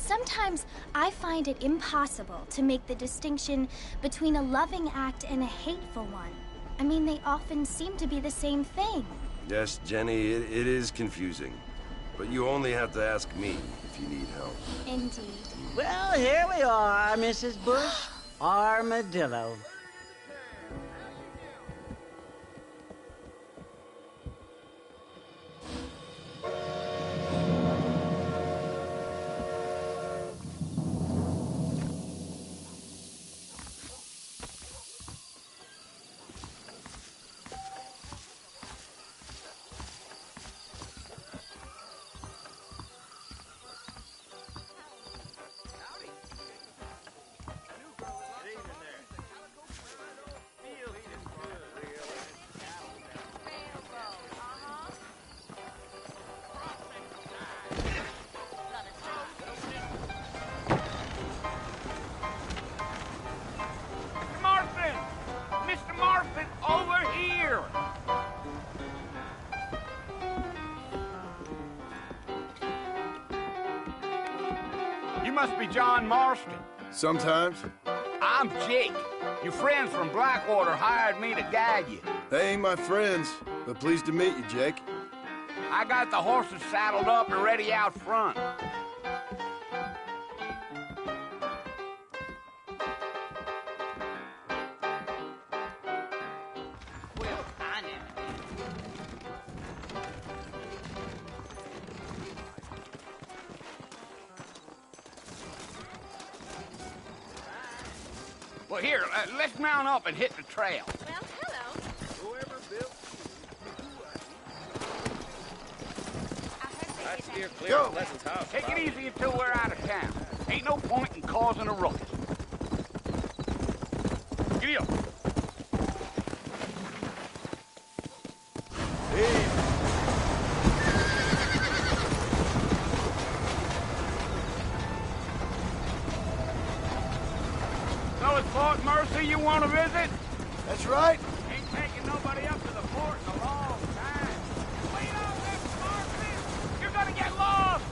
Sometimes I find it impossible to make the distinction between a loving act and a hateful one. I mean, they often seem to be the same thing. Yes, Jenny, it is confusing. But you only have to ask me if you need help. Indeed. Well, here we are, Mrs. Bush. Armadillo. You must be John Marston. Sometimes. I'm Jake. Your friends from Blackwater hired me to guide you. They ain't my friends, but pleased to meet you, Jake. I got the horses saddled up and ready out front. Well, here, let's mount up and hit the trail. Well, hello. Whoever built I heard they did that. Go! Pleasant's house. Take it easy until we're out of town. Ain't no point in causing a ruckus. Giddy up. So it's Fort Mercy you want to visit? That's right. Ain't taking nobody up to the fort in a long time. Wait up, Mr. Marston! You're gonna get lost!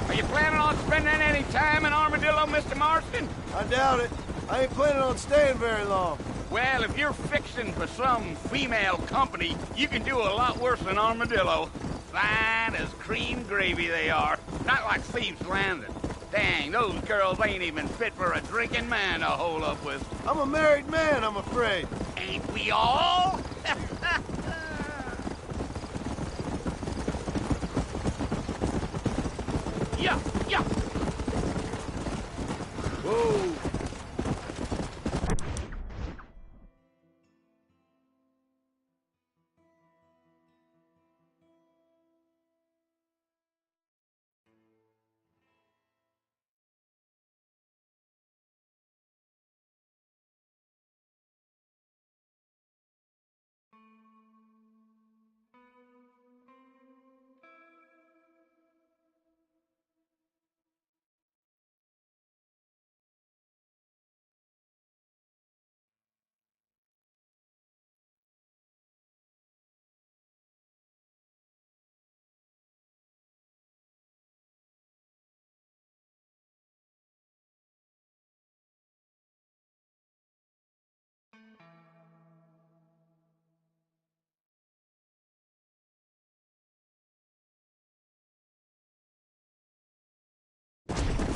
Are you planning on spending any time in Armadillo, Mr. Marston? I doubt it. I ain't planning on staying very long. Well, if you're fixing for some female company, you can do a lot worse than Armadillo. Fine as cream gravy they are. Not like Thieves' Landing. Dang, those girls ain't even fit for a drinking man to hole up with. I'm a married man, I'm afraid. Ain't we all? Yeah, yeah. Whoa.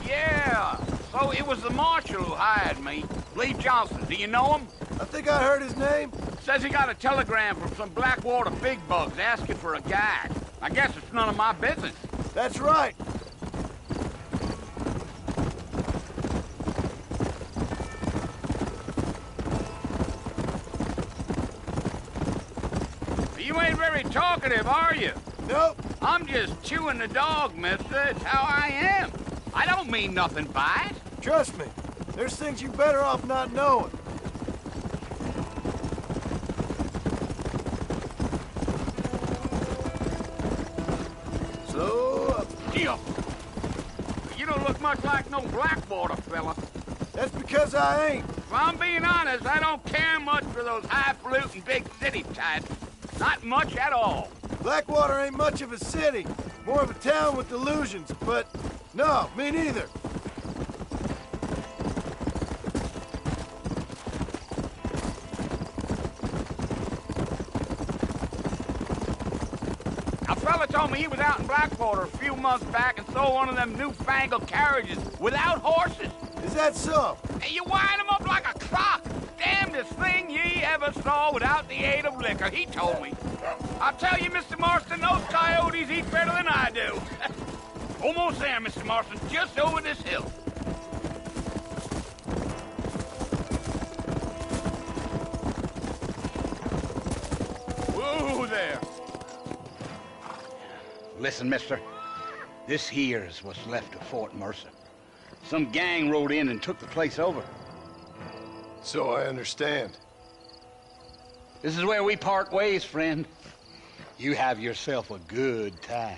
Yeah. So it was the marshal who hired me. Lee Johnson. Do you know him? I think I heard his name. Says he got a telegram from some Blackwater big bugs asking for a guide. I guess it's none of my business. That's right. You ain't very talkative, are you? Nope. I'm just chewing the dog, mister. It's how I am. I don't mean nothing by it. Trust me. There's things you better off not knowing. Slow up. Yeah. You don't look much like no Blackwater fella. That's because I ain't. If I'm being honest, I don't care much for those highfalutin big city types. Not much at all. Blackwater ain't much of a city. More of a town with illusions, but no, me neither. A fella told me he was out in Blackwater a few months back and saw one of them newfangled carriages without horses. Is that so? And you wind him up like a clock. Damnedest thing ye ever saw without the aid of liquor, he told me. I'll tell you, Mr. Marston, those coyotes eat better than I do. Almost there, Mr. Marston, just over this hill. Whoa there. Listen, mister. This here's what's left of Fort Mercer. Some gang rode in and took the place over. So I understand. This is where we part ways, friend. You have yourself a good time.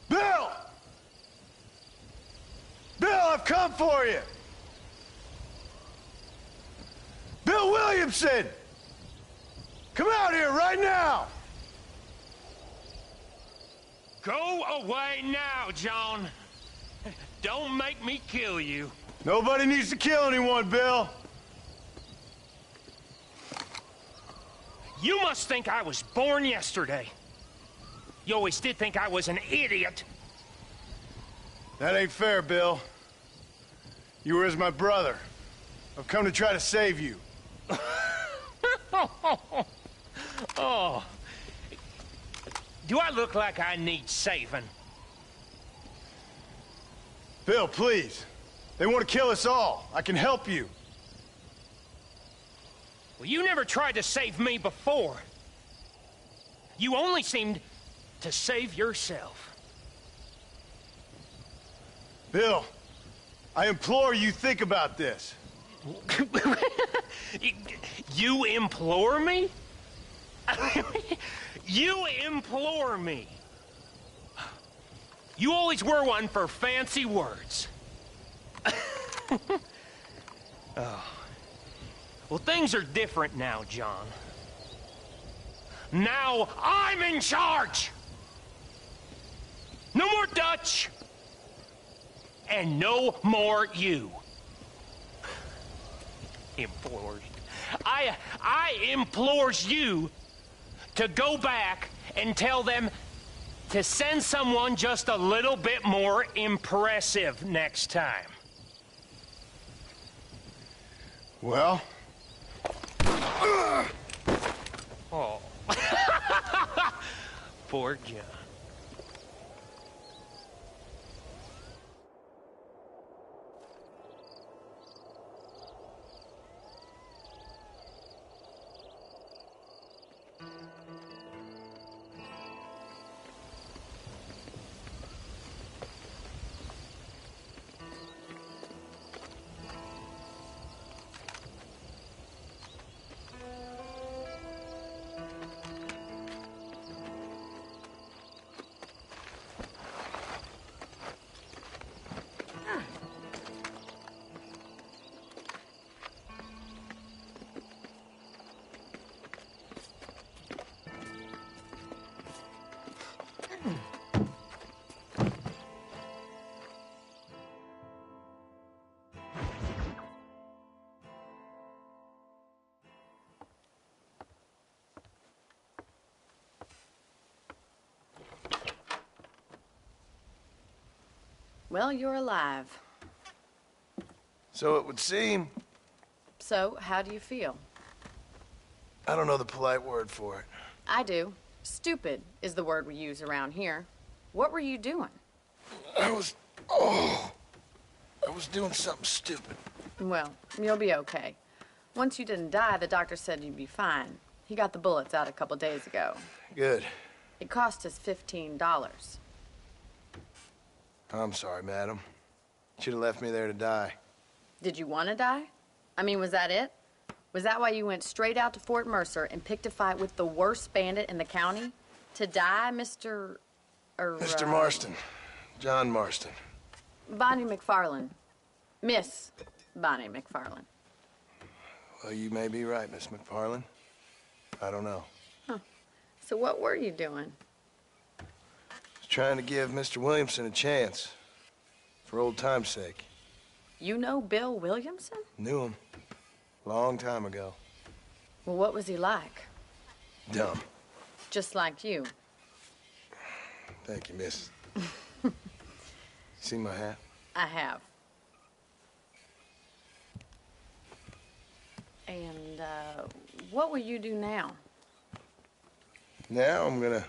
Bill! Bill, I've come for you! Bill Williamson! Come out here right now! Go away now, John. Don't make me kill you. Nobody needs to kill anyone, Bill. You must think I was born yesterday. You always did think I was an idiot. That ain't fair, Bill. You were as my brother. I've come to try to save you. Oh. Do I look like I need saving? Bill, please. They want to kill us all. I can help you. Well, you never tried to save me before. You only seemed to save yourself. Bill, I implore you think about this. You implore me? You implore me. You always were one for fancy words. Oh. Well, things are different now, John. Now I'm in charge! No more Dutch! And no more you. Implores. I implores you to go back and tell them to send someone just a little bit more impressive next time. Well? Oh. Poor John. Well, you're alive. So it would seem. So, how do you feel? I don't know the polite word for it. I do. Stupid is the word we use around here. What were you doing? I was doing something stupid. Well, you'll be okay. Once you didn't die, the doctor said you'd be fine. He got the bullets out a couple days ago. Good. It cost us $15. I'm sorry, madam. Should have left me there to die. Did you want to die? I mean, was that it? Was that why you went straight out to Fort Mercer and picked a fight with the worst bandit in the county? To die, Mr. Mr. Marston. John Marston. Bonnie McFarland. Miss Bonnie McFarland. Well, you may be right, Miss McFarland. I don't know. Huh. So what were you doing? Just trying to give Mr. Williamson a chance. For old time's sake. You know Bill Williamson? Knew him. Long time ago. Well, what was he like? Dumb. Just like you. Thank you, miss. See my hat? I have. And, what will you do now? Now I'm gonna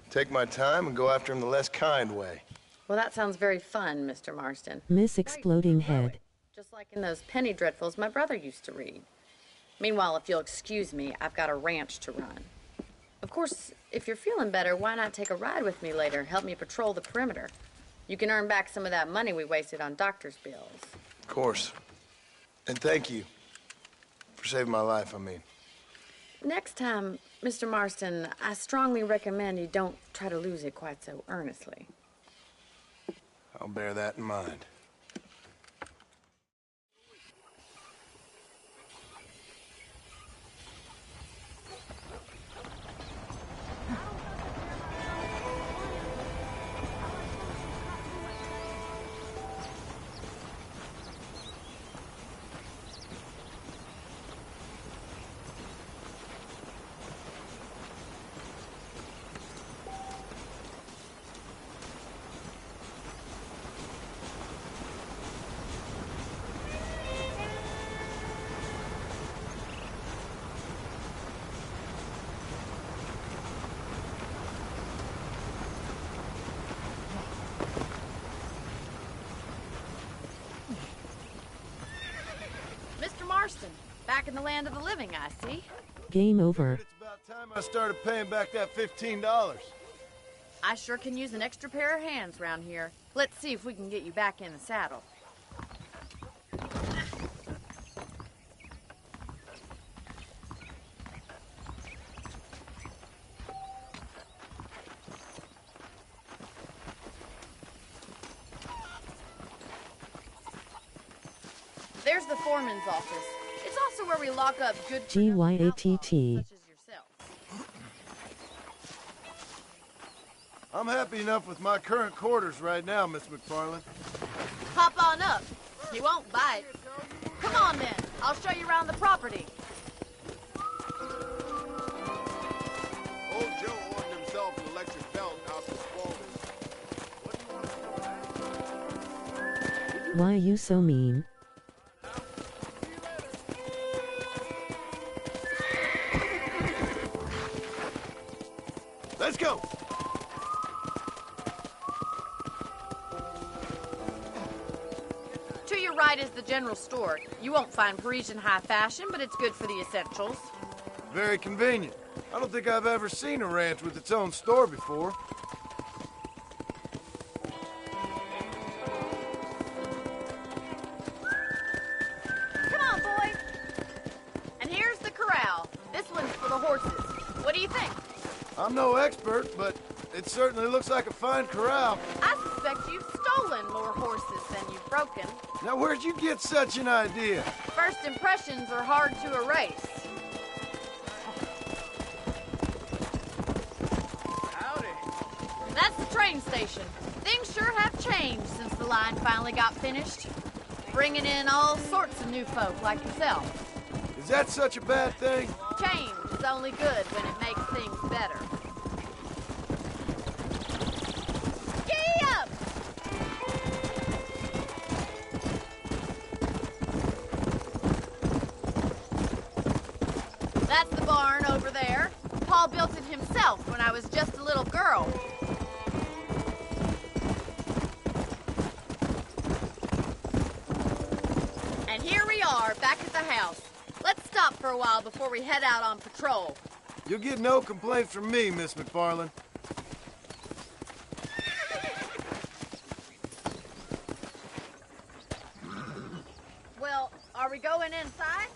take my time and go after him the less kind way. Well, that sounds very fun, Mr. Marston. Miss Exploding Head. Just like in those penny dreadfuls my brother used to read. Meanwhile, if you'll excuse me, I've got a ranch to run. Of course, if you're feeling better, why not take a ride with me later? Help me patrol the perimeter. You can earn back some of that money we wasted on doctor's bills. Of course. And thank you. For saving my life, I mean. Next time, Mr. Marston, I strongly recommend you don't try to lose it quite so earnestly. I'll bear that in mind. Mr. Marston, back in the land of the living, I see. Game over. It's about time I started paying back that $15. I sure can use an extra pair of hands around here. Let's see if we can get you back in the saddle. There's the foreman's office. It's also where we lock up good GYATT. such as yourself. I'm happy enough with my current quarters right now, Miss McFarland. Hop on up. He won't bite. Come on then. I'll show you around the property. Old Joe ordered himself an electric belt out to Spaulding. Why you so mean? Let's go! To your right is the general store. You won't find Parisian high fashion, but it's good for the essentials. Very convenient. I don't think I've ever seen a ranch with its own store before. Come on, boy. And here's the corral. This one's for the horses. What do you think? I'm no expert, but it certainly looks like a fine corral. I suspect you've stolen more horses than you've broken. Now, where'd you get such an idea? First impressions are hard to erase. Howdy. That's the train station. Things sure have changed since the line finally got finished. Bringing in all sorts of new folk like yourself. Is that such a bad thing? Change is only good when it makes things better. Giddy up! house. Let's stop for a while before we head out on patrol. You'll get no complaints from me, Miss McFarland. Well, are we going inside?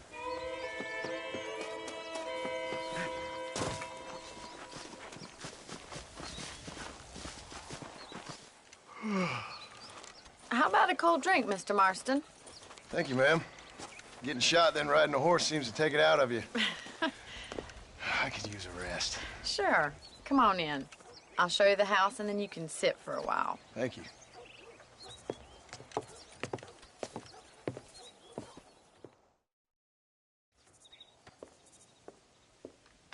How about a cold drink, Mr. Marston? Thank you, ma'am. Getting shot, then riding a horse seems to take it out of you. I could use a rest. Sure. Come on in. I'll show you the house, and then you can sit for a while. Thank you.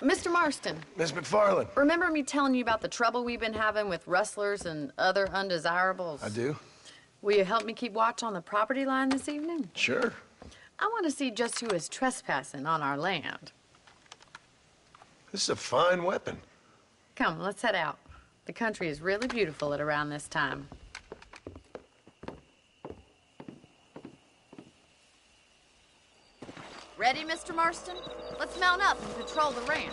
Mr. Marston. Miss McFarland. Remember me telling you about the trouble we've been having with rustlers and other undesirables? I do. Will you help me keep watch on the property line this evening? Sure. I want to see just who is trespassing on our land. This is a fine weapon. Come, let's head out. The country is really beautiful at around this time. Ready, Mr. Marston? Let's mount up and patrol the ranch.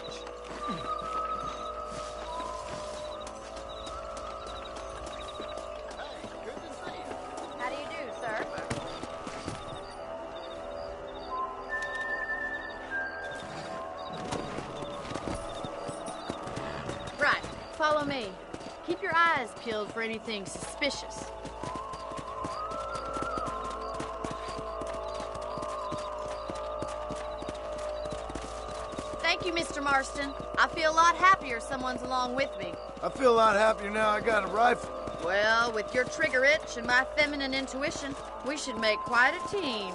How do you do, sir? Right, follow me. Keep your eyes peeled for anything suspicious. Thank you, Mr. Marston. I feel a lot happier someone's along with me. I feel a lot happier now I got a rifle. Well, with your trigger itch and my feminine intuition, we should make quite a team.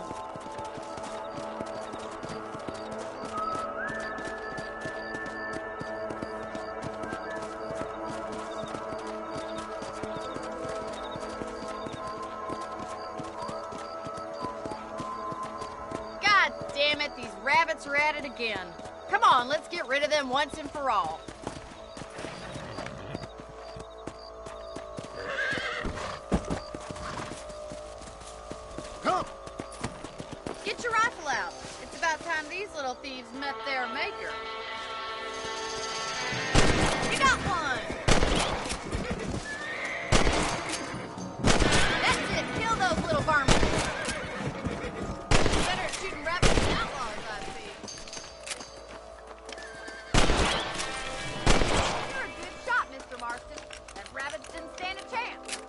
God damn it, these rabbits are at it again. Come on, let's get rid of them once and for all. Come! Get your rifle out. It's about time these little thieves met their maker. You got one! That's it, kill those little varmints. Better at shooting rabbits than outlaws, I see. You're a good shot, Mr. Marston. That rabbits didn't stand a chance.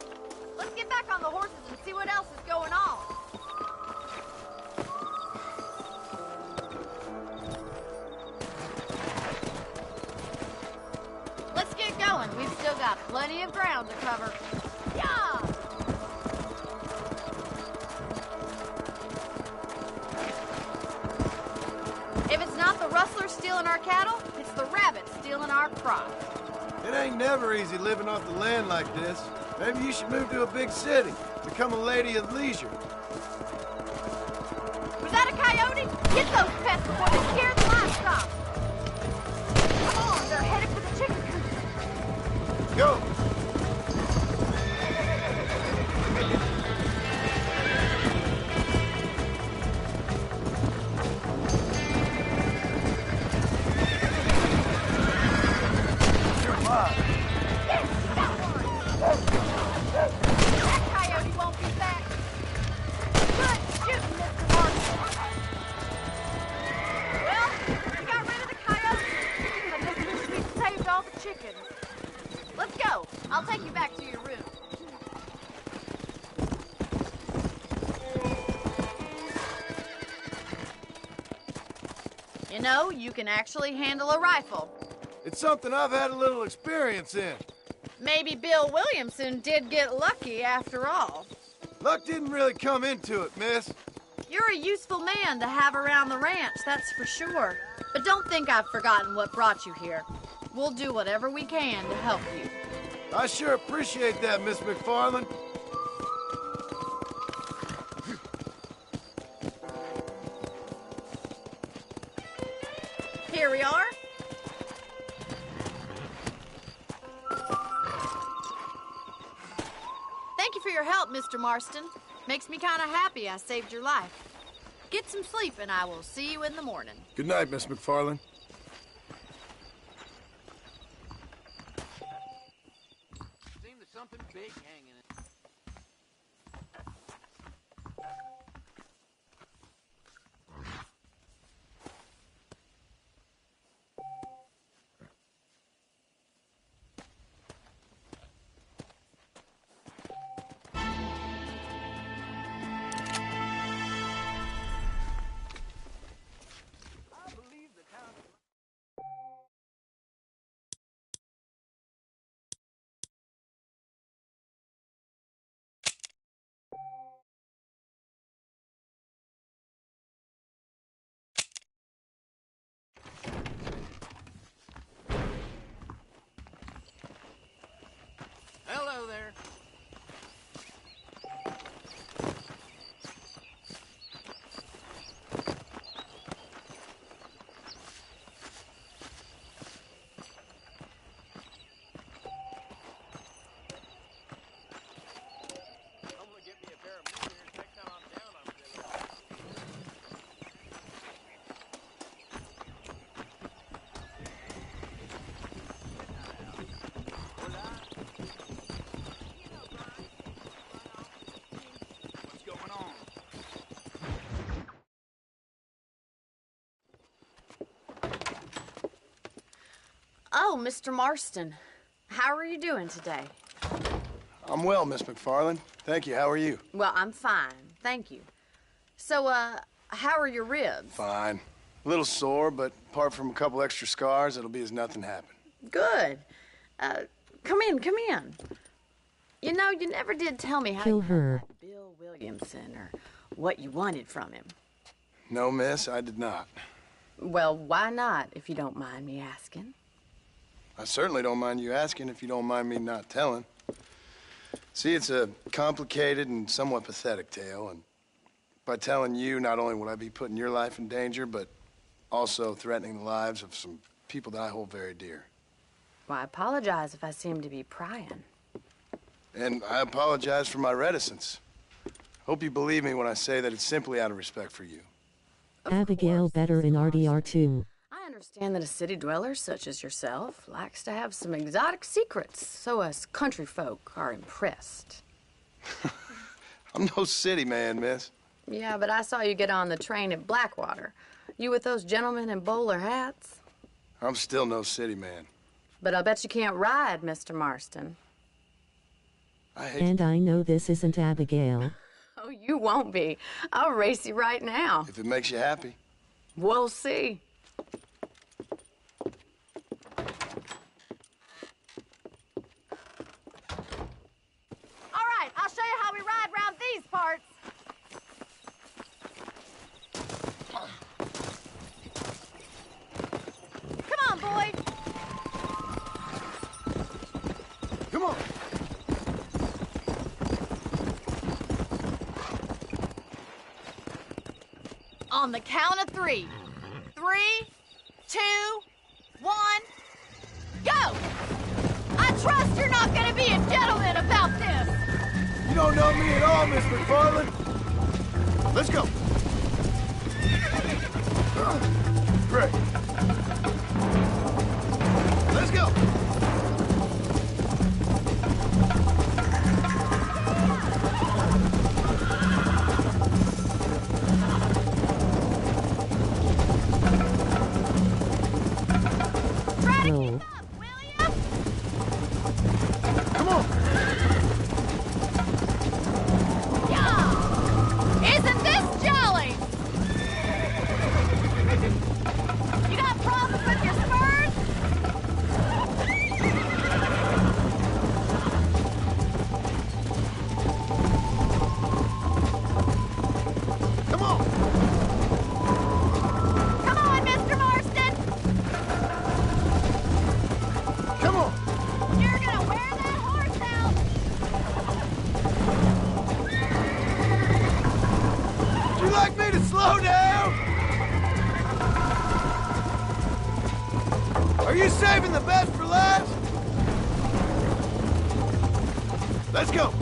Let's get back on the horses and see what else is going on. Let's get going. We've still got plenty of ground to cover. Yeah! If it's not the rustlers stealing our cattle, it's the rabbits stealing our crops. It ain't never easy living off the land like this. Maybe you should move to a big city. Become a lady of leisure. Was that a coyote? Get those pests before they scare the livestock. Come on, they're headed for the chicken coop. Go! You're alive. That coyote won't be back. Good shooting, Mr. Marston. Well, we got rid of the coyote, but this means we've saved all the chickens. Let's go. I'll take you back to your room. You know, you can actually handle a rifle. It's something I've had a little experience in. Maybe Bill Williamson did get lucky after all. Luck didn't really come into it, miss. You're a useful man to have around the ranch, that's for sure. But don't think I've forgotten what brought you here. We'll do whatever we can to help you. I sure appreciate that, Miss McFarland. Here we are. Thank you for your help, Mr. Marston. Makes me kind of happy I saved your life. Get some sleep, and I will see you in the morning. Good night, Miss McFarland. Seems there's something big hanging in. Hello there. Someone get me a pair of mirrors next time I'm down on What's going on? Oh, Mr. Marston. How are you doing today? I'm well, Miss McFarland. Thank you. How are you? Well, I'm fine. Thank you. So, how are your ribs? Fine. A little sore, but apart from a couple extra scars, it'll be as nothing happened. Good. Come in, come in. You know, you never did tell me how Kill you her. met Bill Williamson or what you wanted from him. No, miss, I did not. Well, why not, if you don't mind me asking? I certainly don't mind you asking if you don't mind me not telling. See, it's a complicated and somewhat pathetic tale, and by telling you, not only would I be putting your life in danger, but also threatening the lives of some people that I hold very dear. Well, I apologize if I seem to be prying. And I apologize for my reticence. Hope you believe me when I say that it's simply out of respect for you. Abigail better in RDR2. I understand that a city dweller such as yourself likes to have some exotic secrets, so us country folk are impressed. I'm no city man, miss. Yeah, but I saw you get on the train at Blackwater. You with those gentlemen in bowler hats? I'm still no city man. But I'll bet you can't ride, Mr. Marston. And I know this isn't Abigail. Oh, you won't be. I'll race you right now. If it makes you happy. We'll see. All right, I'll show you how we ride around these parts. Come on, boy. Come on. On the count of 3. 3, 2, 1, go! I trust you're not gonna be a gentleman about this. You don't know me at all, Miss McFarland. Let's go. Great. Let's go. Roll. Come on. Yeah! Isn't this jolly? You got problems with your spurs? Come on. Come on, Mr. Marston! Come on. You're gonna wear that horse out! Would you like me to slow down? Are you saving the best for last? Let's go.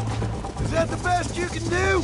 Is that the best you can do?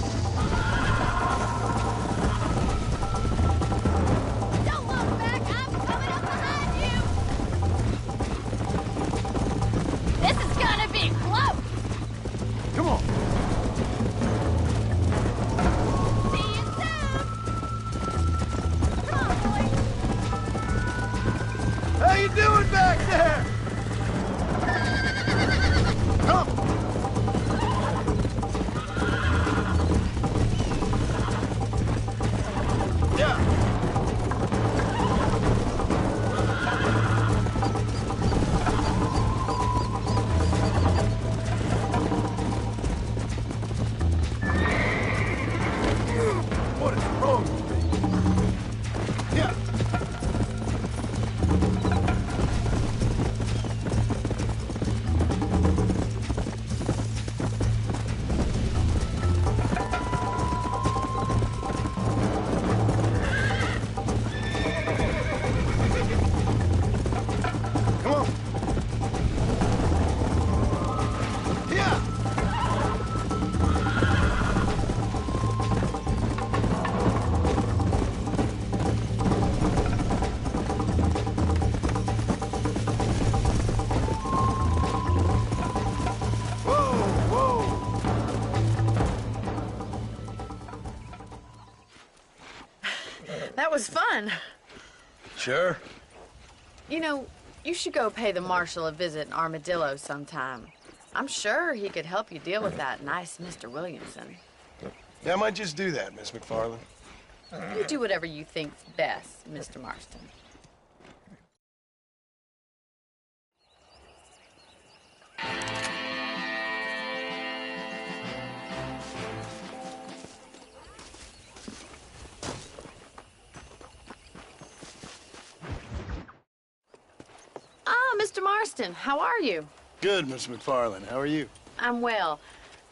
was fun. Sure. You know, you should go pay the marshal a visit in Armadillo sometime. I'm sure he could help you deal with that nice Mr. Williamson. Yeah, I might just do that, Miss McFarland. You do whatever you think's best, Mr. Marston. Ah, Mr. Marston, how are you? Good, Miss McFarland. How are you? I'm well.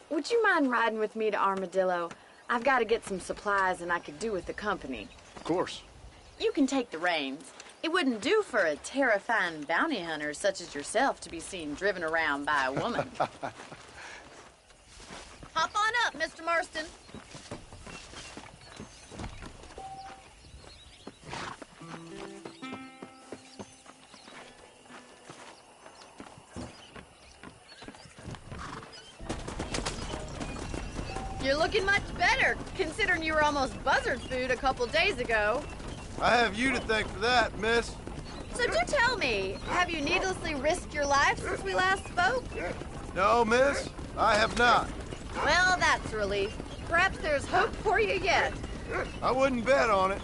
Would you mind riding with me to Armadillo? I've got to get some supplies and I could do with the company. Of course. You can take the reins. It wouldn't do for a terrifying bounty hunter such as yourself to be seen driven around by a woman. Hop on up, Mr. Marston. You're looking much better, considering you were almost buzzard food a couple days ago. I have you to thank for that, miss. So do tell me, have you needlessly risked your life since we last spoke? No, miss, I have not. Well, that's a relief. Perhaps there's hope for you yet. I wouldn't bet on it.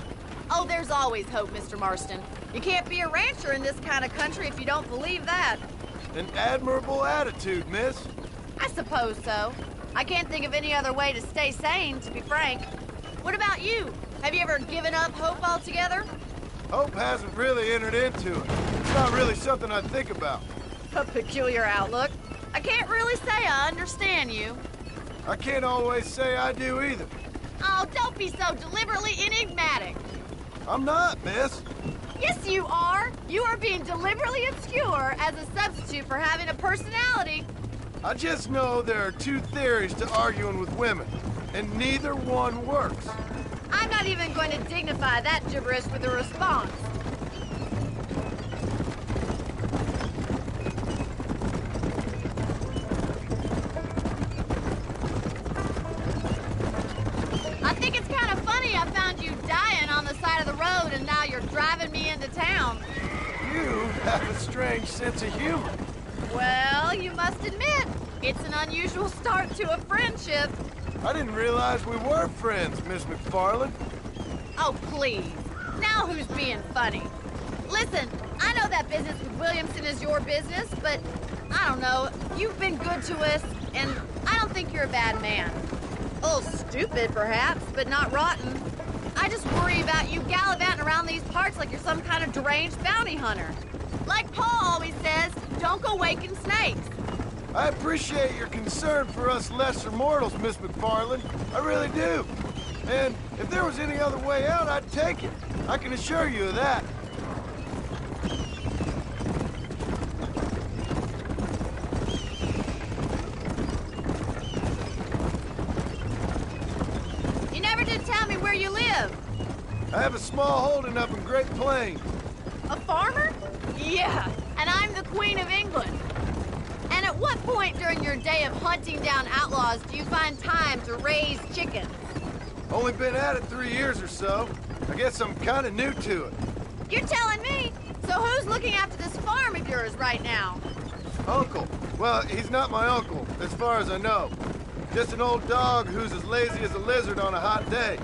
Oh, there's always hope, Mr. Marston. You can't be a rancher in this kind of country if you don't believe that. An admirable attitude, miss. I suppose so. I can't think of any other way to stay sane, to be frank. What about you? Have you ever given up hope altogether? Hope hasn't really entered into it. It's not really something I think about. A peculiar outlook. I can't really say I understand you. I can't always say I do either. Oh, don't be so deliberately enigmatic. I'm not, miss. Yes, you are. You are being deliberately obscure as a substitute for having a personality. I just know there are two theories to arguing with women, and neither one works. I'm not even going to dignify that gibberish with a response. I think it's kind of funny I found you dying on the side of the road and now you're driving me into town. You have a strange sense of humor. Well, you must admit, it's an unusual start to a friendship. I didn't realize we were friends, Miss McFarland. Oh, please. Now who's being funny? Listen, I know that business with Williamson is your business, but I don't know. You've been good to us, and I don't think you're a bad man. A little stupid, perhaps, but not rotten. I just worry about you gallivanting around these parts like you're some kind of deranged bounty hunter. Like Paul always says, don't go waking snakes. I appreciate your concern for us lesser mortals, Miss McFarland. I really do. And if there was any other way out, I'd take it. I can assure you of that. You never did tell me where you live. I have a small holding up in Great Plains. A farmer? Yeah, and I'm the Queen of England. And at what point during your day of hunting down outlaws do you find time to raise chickens? Only been at it 3 years or so. I guess I'm kind of new to it. You're telling me? So who's looking after this farm of yours right now? Uncle. Well, he's not my uncle, as far as I know. Just an old dog who's as lazy as a lizard on a hot day.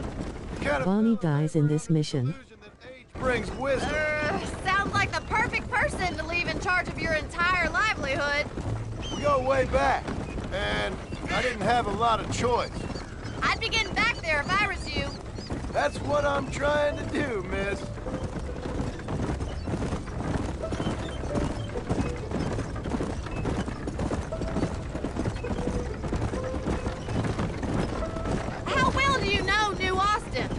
Kind of Bonnie dies in this mission. brings wisdom. Sounds like the perfect person to leave in charge of your entire livelihood. We go way back, and I didn't have a lot of choice. I'd be getting back there if I was you. That's what I'm trying to do, miss. How well do you know New Austin?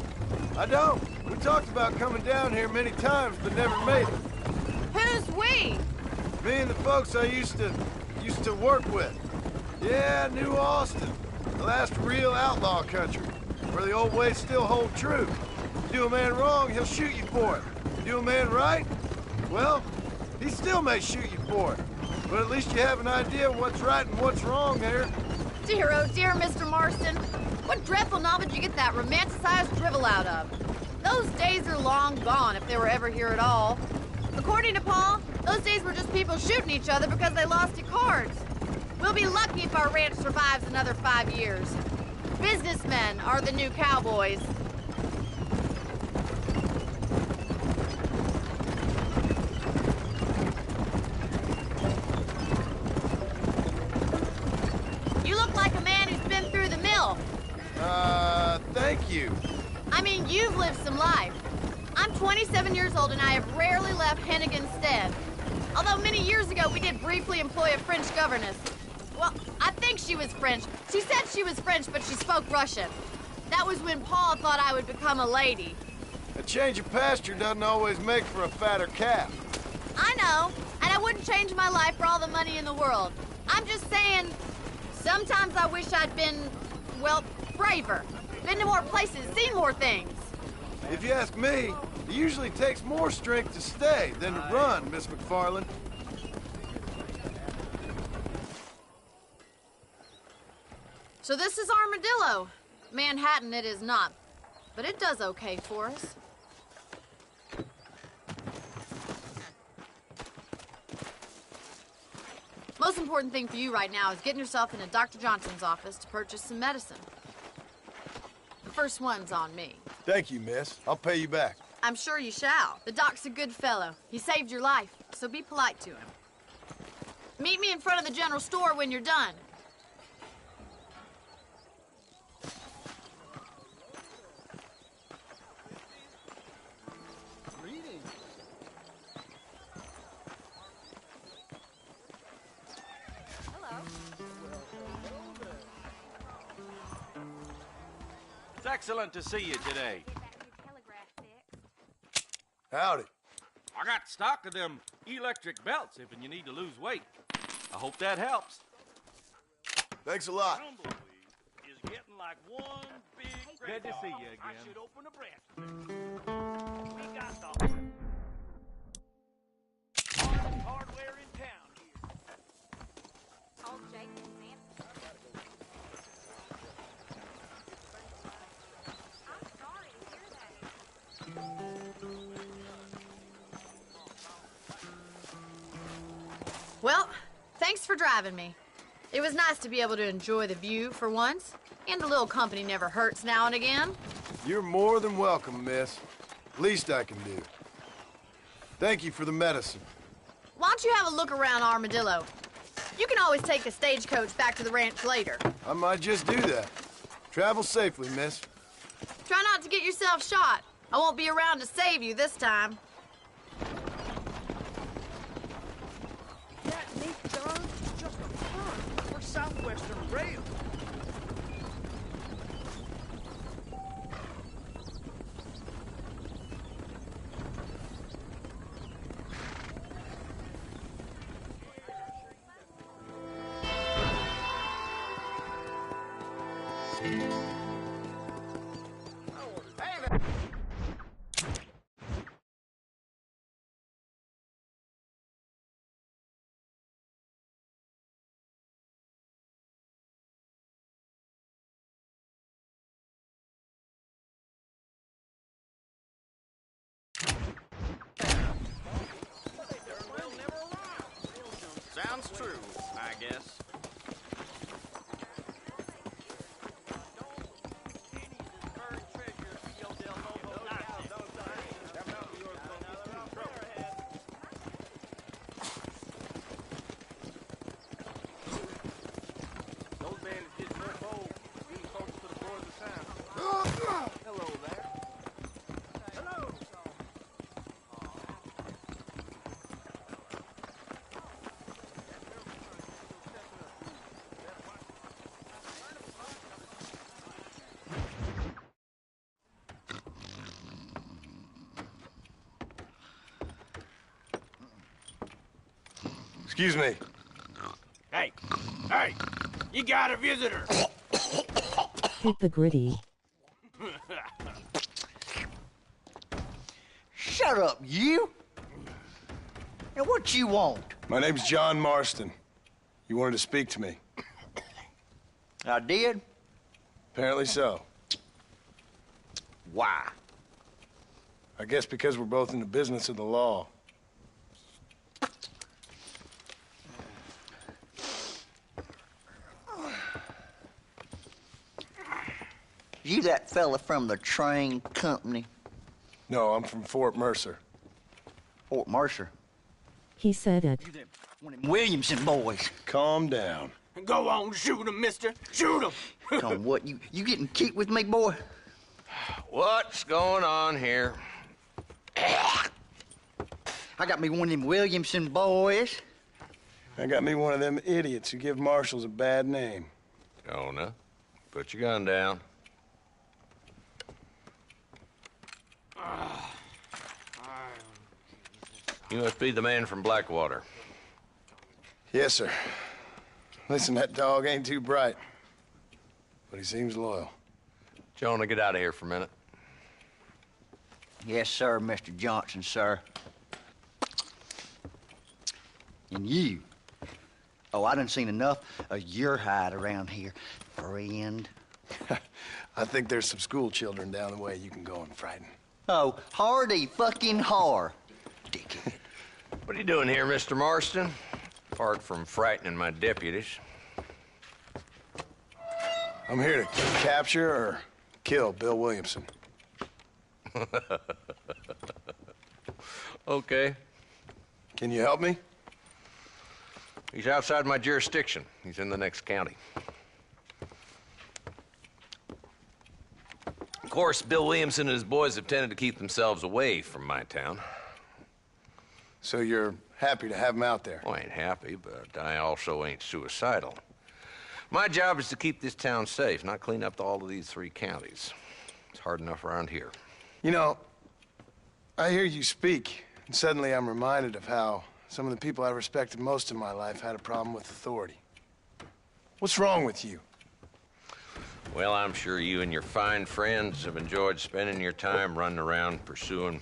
I don't. We talked about coming down here many times, but never made it. Who's we? Me and the folks I used to work with. Yeah, New Austin. The last real outlaw country, where the old ways still hold true. You do a man wrong, he'll shoot you for it. You do a man right, well, he still may shoot you for it. But at least you have an idea of what's right and what's wrong there. Dear, oh dear, Mr. Marston. What dreadful novel did you get that romanticized drivel out of? Those days are long gone, if they were ever here at all. According to Paul, those days were just people shooting each other because they lost at cards. We'll be lucky if our ranch survives another 5 years. Businessmen are the new cowboys. You look like a man who's been through the mill. Thank you. I mean, you've lived some life. I'm 27 years old and I have rarely left Hennigan's stead. Although many years ago we did briefly employ a French governess. Well, I think she was French. She said she was French, but she spoke Russian. That was when Paul thought I would become a lady. A change of pasture doesn't always make for a fatter calf. I know, and I wouldn't change my life for all the money in the world. I'm just saying, sometimes I wish I'd been, well, braver. Been to more places, seen more things. If you ask me, it usually takes more strength to stay than to run, Miss McFarland. So this is Armadillo. Manhattan it is not, but it does okay for us. Most important thing for you right now is getting yourself into Dr. Johnson's office to purchase some medicine. The first one's on me. Thank you, miss. I'll pay you back. I'm sure you shall. The doc's a good fellow. He saved your life, so be polite to him. Meet me in front of the general store when you're done. It's excellent to see you today. Howdy. I got stock of them electric belts if you need to lose weight. I hope that helps. Thanks a lot. Tumbleweed is getting like one big good to see you again. I should open a branch. We got the hardest hardware in town here. Call Jake and Sam. I'm sorry to hear that. Well, thanks for driving me. It was nice to be able to enjoy the view for once, and a little company never hurts now and again. You're more than welcome, miss. Least I can do. Thank you for the medicine. Why don't you have a look around Armadillo? You can always take the stagecoach back to the ranch later. I might just do that. Travel safely, miss. Try not to get yourself shot. I won't be around to save you this time. That neat John is just a front for Southwestern Rail. Sounds true, I guess. Those bandits get more bold. These folks to the board of the town. Hello there. Hello. Excuse me. Hey, hey, you got a visitor. Hit the gritty. Shut up, you! And what you want? My name's John Marston. You wanted to speak to me. I did. Apparently so. Why? I guess because we're both in the business of the law. You that fella from the train company? No, I'm from Fort Mercer. Fort Mercer? He said it. You them one of them Williamson boys. Calm down. Go on, shoot him, mister. Shoot him. Tom, what, you getting cute with me, boy? What's going on here? I got me one of them Williamson boys. I got me one of them idiots who give marshals a bad name. Jonah, put your gun down. You must be the man from Blackwater. Yes, sir. Listen, that dog ain't too bright, but he seems loyal. Jonah, get out of here for a minute. Yes, sir, Mr. Johnson, sir. And you. Oh, I done seen enough of your hide around here, friend. I think there's some school children down the way you can go and frighten. Oh, hardy fucking har. Dickhead. What are you doing here, Mr. Marston? Apart from frightening my deputies. I'm here to capture or kill Bill Williamson. Okay. Can you help me? He's outside my jurisdiction. He's in the next county. Of course, Bill Williamson and his boys have tended to keep themselves away from my town. So you're happy to have him out there? Well, I ain't happy, but I also ain't suicidal. My job is to keep this town safe, not clean up all of these 3 counties. It's hard enough around here. You know, I hear you speak, and suddenly I'm reminded of how some of the people I respected most in my life had a problem with authority. What's wrong with you? Well, I'm sure you and your fine friends have enjoyed spending your time running around pursuing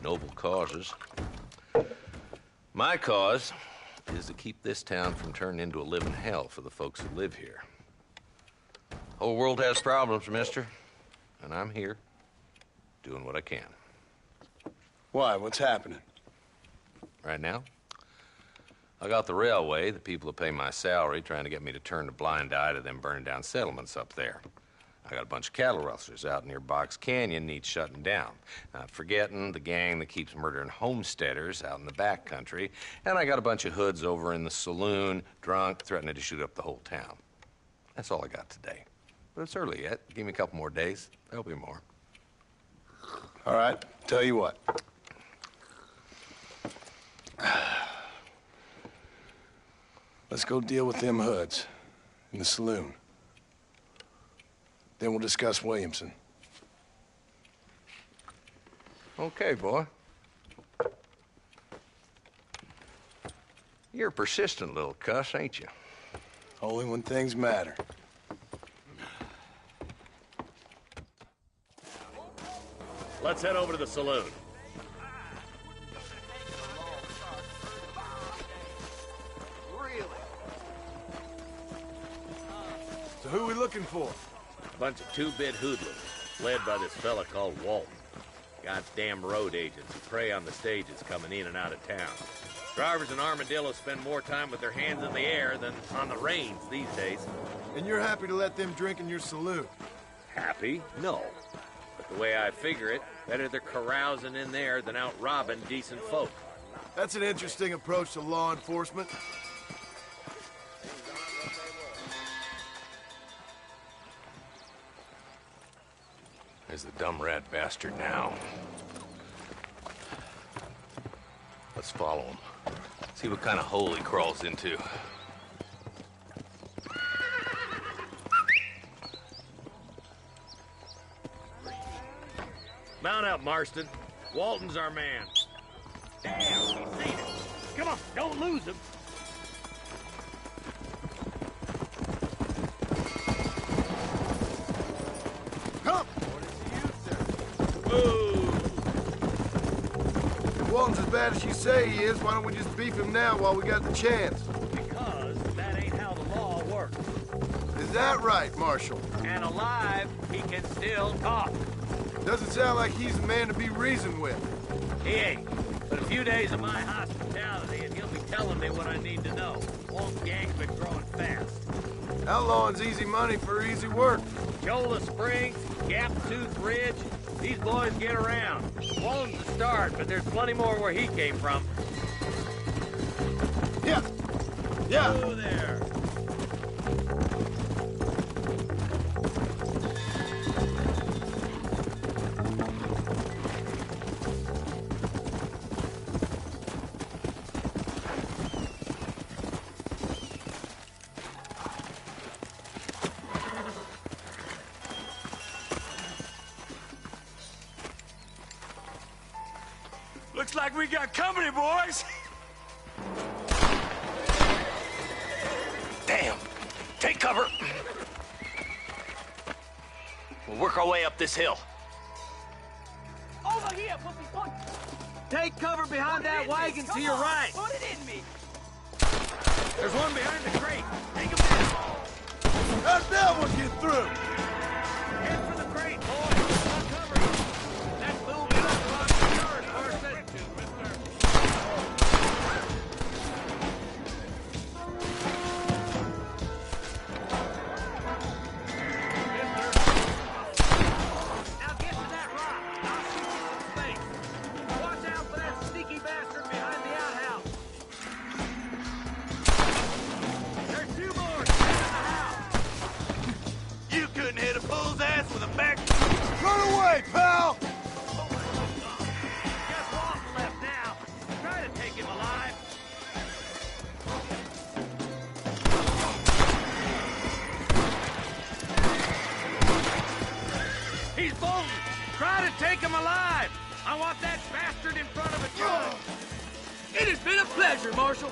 noble causes. My cause is to keep this town from turning into a living hell for the folks who live here. Whole world has problems, mister, and I'm here doing what I can. Why? What's happening? Right now, I got the railway, the people who pay my salary, trying to get me to turn a blind eye to them burning down settlements up there. I got a bunch of cattle rustlers out near Box Canyon needs shutting down. Not forgetting the gang that keeps murdering homesteaders out in the back country. And I got a bunch of hoods over in the saloon, drunk, threatening to shoot up the whole town. That's all I got today. But it's early yet. Give me a couple more days. There'll be more. All right, tell you what. Let's go deal with them hoods in the saloon. Then we'll discuss Williamson. Okay, boy. You're a persistent little cuss, ain't you? Only when things matter. Let's head over to the saloon. So who are we looking for? Bunch of two-bit hoodlums, led by this fella called Walton. Goddamn road agents who prey on the stages coming in and out of town. Drivers in Armadillo spend more time with their hands in the air than on the reins these days. And you're happy to let them drink in your saloon? Happy? No. But the way I figure it, better they're carousing in there than out robbing decent folk. That's an interesting approach to law enforcement. There's the dumb rat bastard now. Let's follow him. See what kind of hole he crawls into. Mount up, Marston. Walton's our man. Damn, he's seen it. Come on, don't lose him. Come! If Walton's as bad as you say he is, why don't we just beef him now while we got the chance? Because that ain't how the law works. Is Is that right, Marshal? And alive, he can still talk. Doesn't sound like he's the man to be reasoned with. He ain't. But a few days of my hospitality, and he'll be telling me what I need to know. Walt's gang's been growing fast. Outlawing's easy money for easy work. Cholla Springs, Gap Tooth Ridge, these boys get around. Walton's the start, but there's plenty more where he came from. Yeah. Yeah. Hello there. Looks like we got company, boys. Damn. Take cover. We'll work our way up this hill. Over here, put. Take cover behind that wagon to your right. Put it in me. There's one behind the crate. Take him down. How'd that one get through? Head for the crate, boys. I'll cover you. That's moving up along the yard, Carson. Now get to that rock. I'll shoot you some space. Watch out for that sneaky bastard behind the outhouse. There's two more in the house. You couldn't hit a bull's ass with a back. Run away, pal! Just Walton left now. Try to take him alive. He's bolting. Try to take him alive. I want that bastard in front of a truck. It has been a pleasure, Marshal.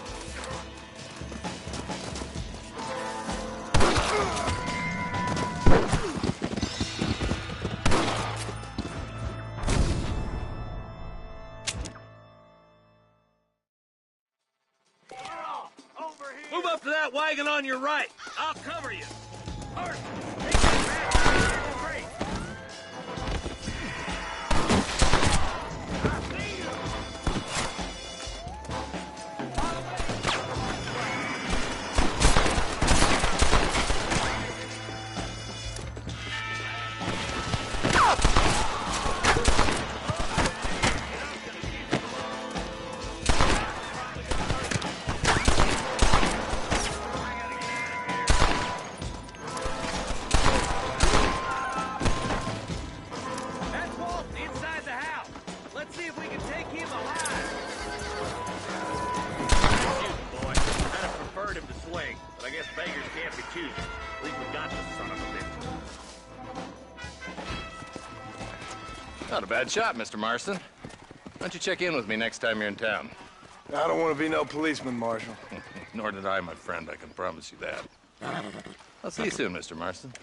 Move up to that wagon on your right. I'll cover you. Carson, take that bastard behind the crate. I see you. That's Walton inside the house. Let's see if we can take him alive. Excuse me, boy. I'd have preferred him to swing, but I guess beggars can't be choosers. At least we got the son of a bitch. Not a bad shot, Mr. Marston. Why don't you check in with me next time you're in town? I don't want to be no policeman, Marshal. Nor did I, my friend. I can promise you that. I'll see you soon, Mr. Marston.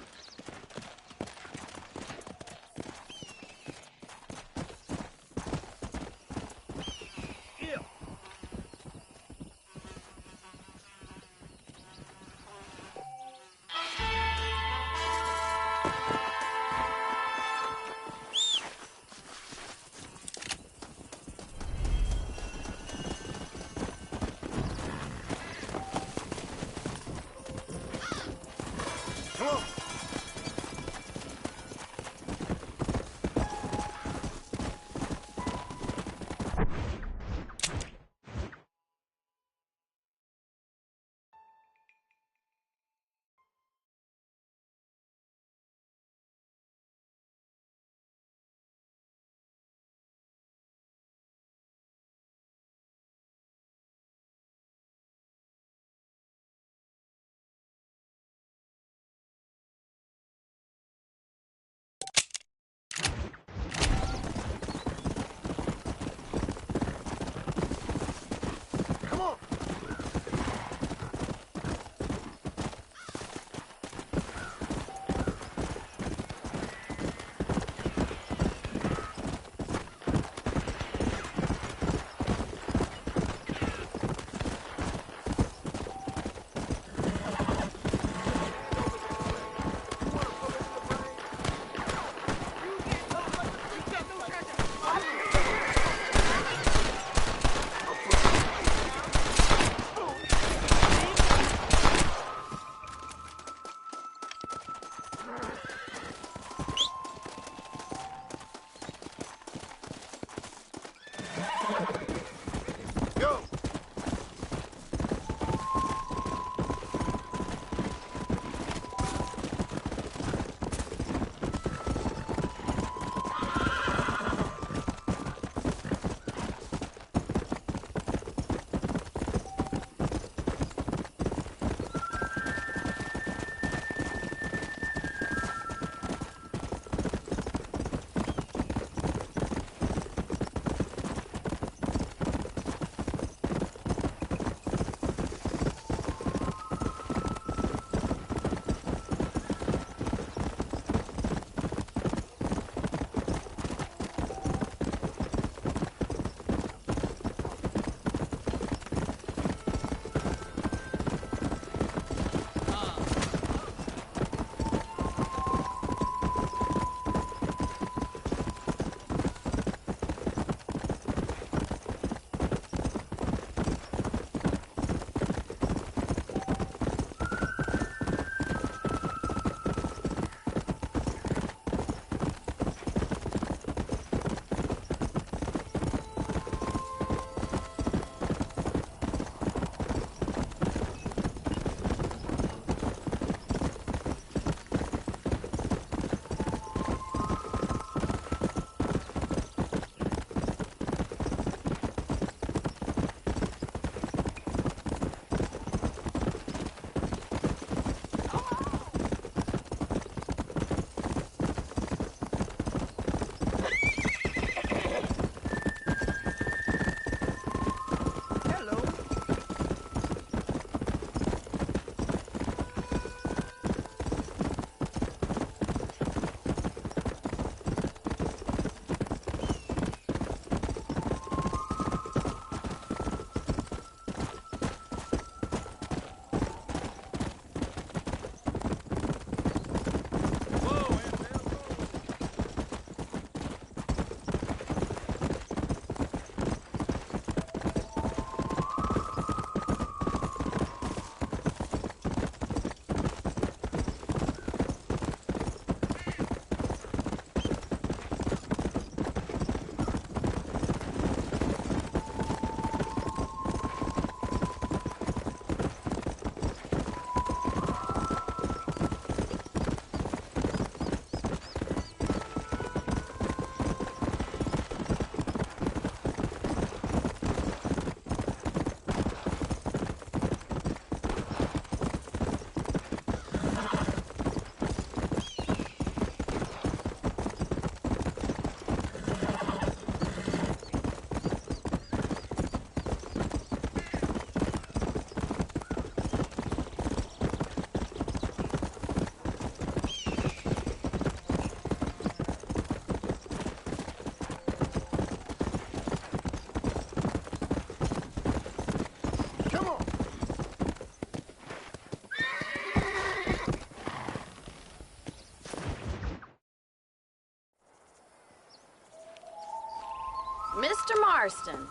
Marston,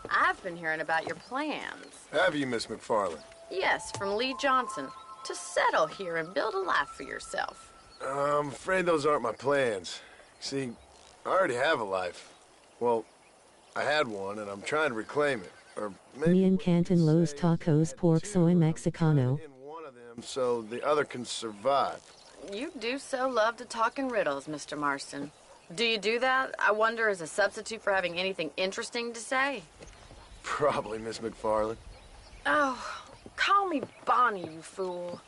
I've been hearing about your plans. Have you, Miss McFarland? Yes, from Lee Johnson. To settle here and build a life for yourself. I'm afraid those aren't my plans. See, I already have a life. Well, I had one, and I'm trying to reclaim it. Or maybe Me encantan los tacos pork soy mexicano. in one of them so the other can survive. You do so love to talk in riddles, Mr. Marston. Do you do that, I wonder, as a substitute for having anything interesting to say? Probably, Miss McFarland. Oh, call me Bonnie, you fool.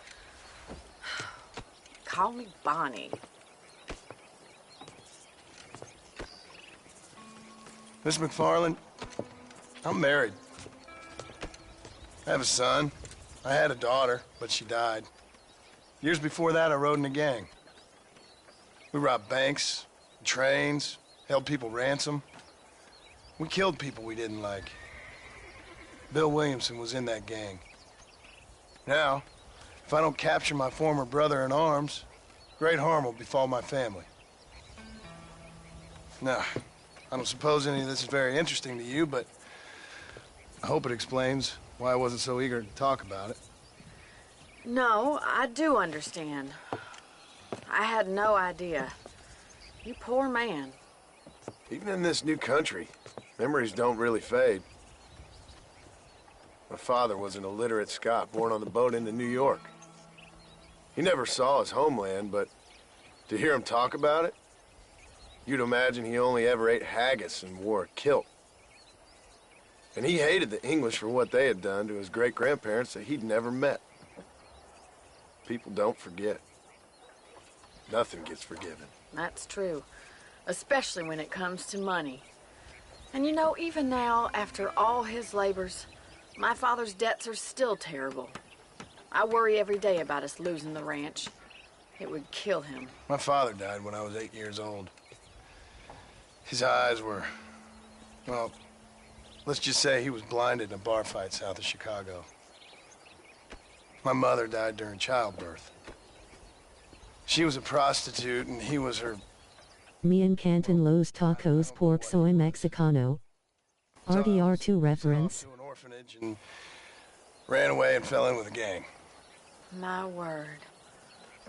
Call me Bonnie. Miss McFarland, I'm married. I have a son. I had a daughter, but she died. Years before that, I rode in a gang. We robbed banks, trains, held people ransom. We killed people we didn't like. Bill Williamson was in that gang. Now, if I don't capture my former brother in arms, great harm will befall my family. Now, I don't suppose any of this is very interesting to you, but I hope it explains why I wasn't so eager to talk about it. No, I do understand. I had no idea. You poor man. Even in this new country, memories don't really fade. My father was an illiterate Scot born on the boat into New York. He never saw his homeland, but to hear him talk about it, you'd imagine he only ever ate haggis and wore a kilt. And he hated the English for what they had done to his great-grandparents that he'd never met. People don't forget. Nothing gets forgiven. That's true. Especially when it comes to money. And you know, even now, after all his labors, my father's debts are still terrible. I worry every day about us losing the ranch. It would kill him. My father died when I was 8 years old. His eyes were, well, let's just say he was blinded in a bar fight south of Chicago. My mother died during childbirth. She was a prostitute and he was her... Me encantan los tacos pork soy mexicano. RDR2 reference. To an orphanage and ran away and fell in with a gang. My word.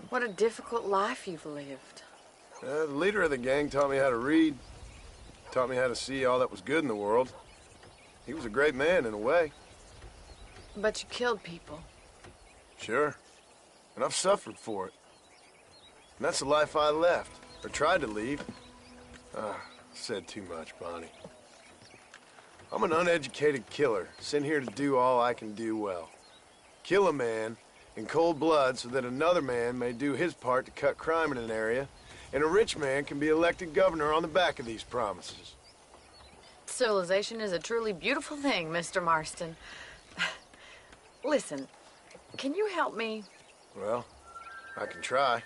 What a difficult life you've lived. The leader of the gang taught me how to read. Taught me how to see all that was good in the world. He was a great man in a way. But you killed people. Sure. And I've suffered for it. And that's the life I left, or tried to leave. Said too much, Bonnie. I'm an uneducated killer, sent here to do all I can do well. Kill a man in cold blood so that another man may do his part to cut crime in an area, and a rich man can be elected governor on the back of these promises. Civilization is a truly beautiful thing, Mr. Marston. Listen, can you help me? Well, I can try.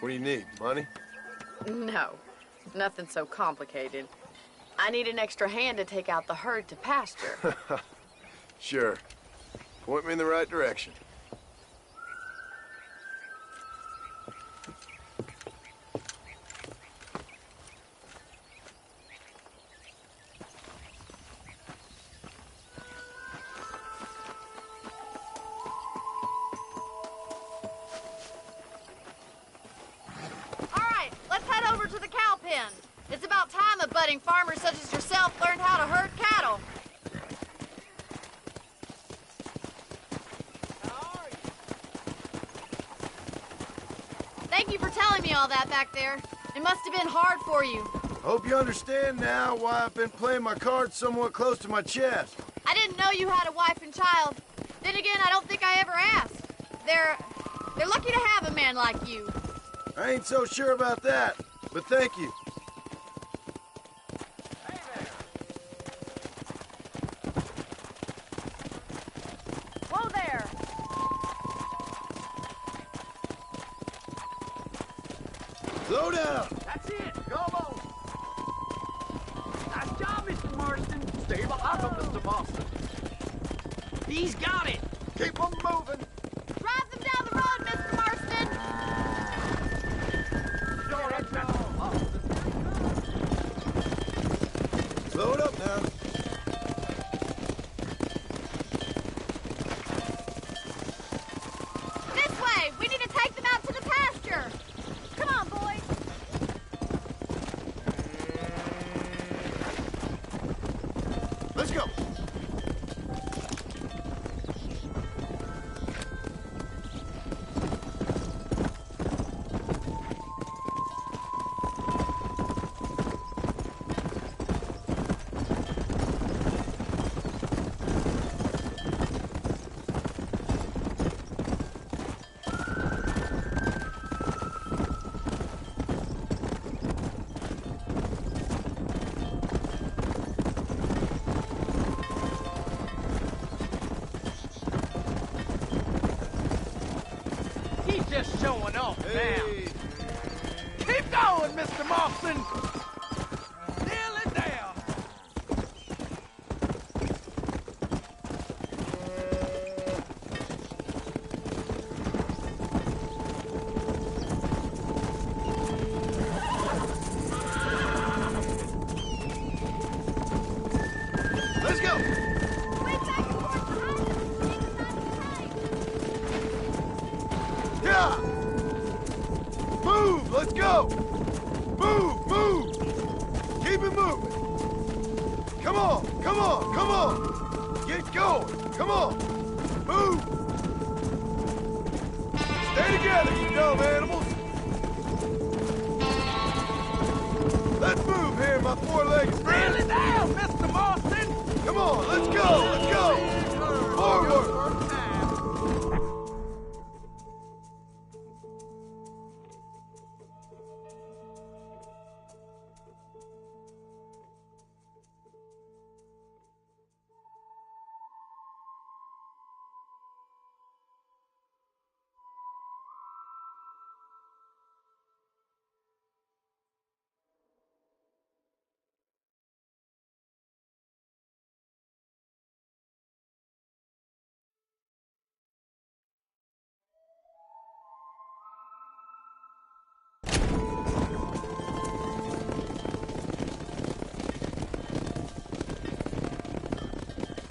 What do you need, money? No, nothing so complicated. I need an extra hand to take out the herd to pasture. Sure. Point me in the right direction. To the cow pen. It's about time a budding farmer such as yourself learned how to herd cattle. Thank you for telling me all that back there. It must have been hard for you. Hope you understand now why I've been playing my cards somewhat close to my chest. I didn't know you had a wife and child. Then again, I don't think I ever asked. They're lucky to have a man like you. I ain't so sure about that. But thank you. Whoa there! Slow down! That's it! Come on! Nice job, Mr. Marston. Stay behind him, Mr. Marston. He's got it! Keep them moving! Drive them down the road, Mr. Marston! Load up now. Let's go. He's just showing off now. Keep going, Mr. Marston. Nail it down. Let's go. Wait back and forth behind us. Take us out of the Yeah! Move! Let's go! Move! Move! Keep it moving! Come on! Come on! Come on! Get going! Come on! Move! Stay together, you dumb animals! Let's move here, my four-legged friend! Nail it down, Mr. Marston. Come on! Let's go! Let's go! Forward!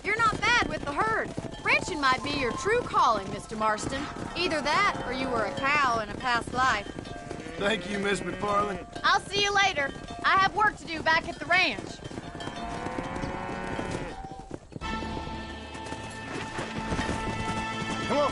You're not bad with the herd. Ranching might be your true calling, Mr. Marston. Either that, or you were a cow in a past life. Thank you, Miss McFarland. I'll see you later. I have work to do back at the ranch. Come on!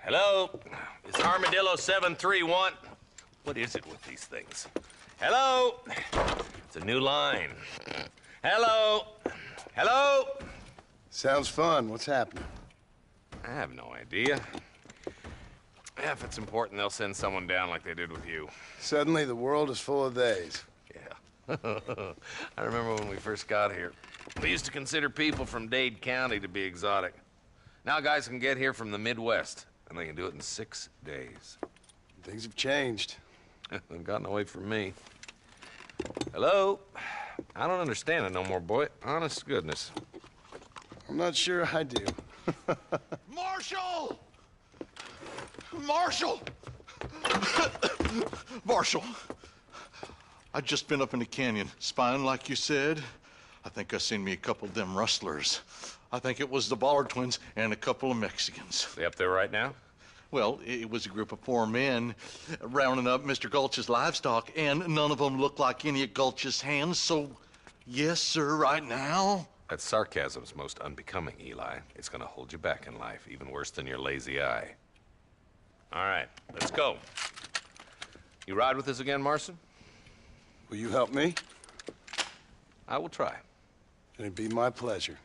Hello? It's Armadillo 731. What is it with these things? Hello? It's a new line. Hello? Hello? Sounds fun. What's happening? I have no idea. Yeah, if it's important, they'll send someone down like they did with you. Suddenly, the world is full of theys. Yeah. I remember when we first got here. We used to consider people from Dade County to be exotic. Now guys can get here from the Midwest, and they can do it in 6 days. Things have changed. They've gotten away from me. Hello? I don't understand it no more, boy. Honest to goodness. I'm not sure I do. Marshal! Marshal! Marshal! I'd just been up in the canyon, spying like you said. I think I seen me a couple of them rustlers. I think it was the Ballard twins and a couple of Mexicans. They up there right now? Well, it was a group of 4 men rounding up Mr. Gulch's livestock, and none of them looked like any of Gulch's hands, so yes, sir, right now. That sarcasm's most unbecoming, Eli. It's gonna hold you back in life, even worse than your lazy eye. All right, let's go. You ride with us again, Marston? Will you help me? I will try. It'd be my pleasure.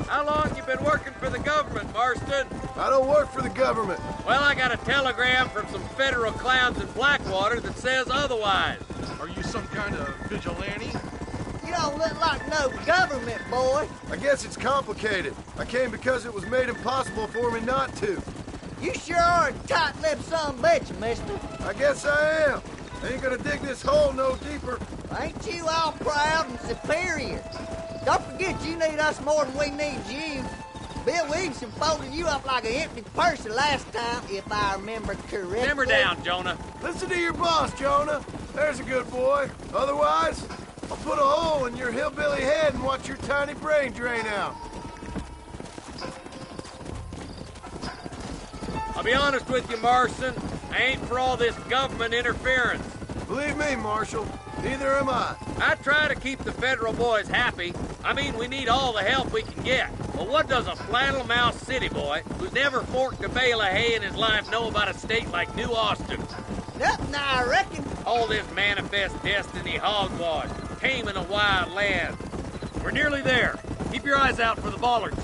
How long you been working for the government, Marston? I don't work for the government. Well, I got a telegram from some federal clowns in Blackwater that says otherwise. Are you some kind of vigilante? You don't look like no government, boy. I guess it's complicated. I came because it was made impossible for me not to. You sure are a tight-lipped son of a bitch, mister. I guess I am. I ain't gonna dig this hole no deeper. Ain't you all proud and superior? Don't forget you need us more than we need you. Bill Williamson folded you up like an empty purse the last time, if I remember correctly. Simmer down, Jonah. Listen to your boss, Jonah. There's a good boy. Otherwise, I'll put a hole in your hillbilly head and watch your tiny brain drain out. I'll be honest with you, Marston. I ain't for all this government interference. Believe me, Marshal, neither am I. I try to keep the federal boys happy. I mean, we need all the help we can get. But what does a flannel-mouthed city boy who's never forked a bale of hay in his life know about a state like New Austin? Nothing, I reckon. All this manifest destiny hogwash, taming a wild land. We're nearly there. Keep your eyes out for the bollards.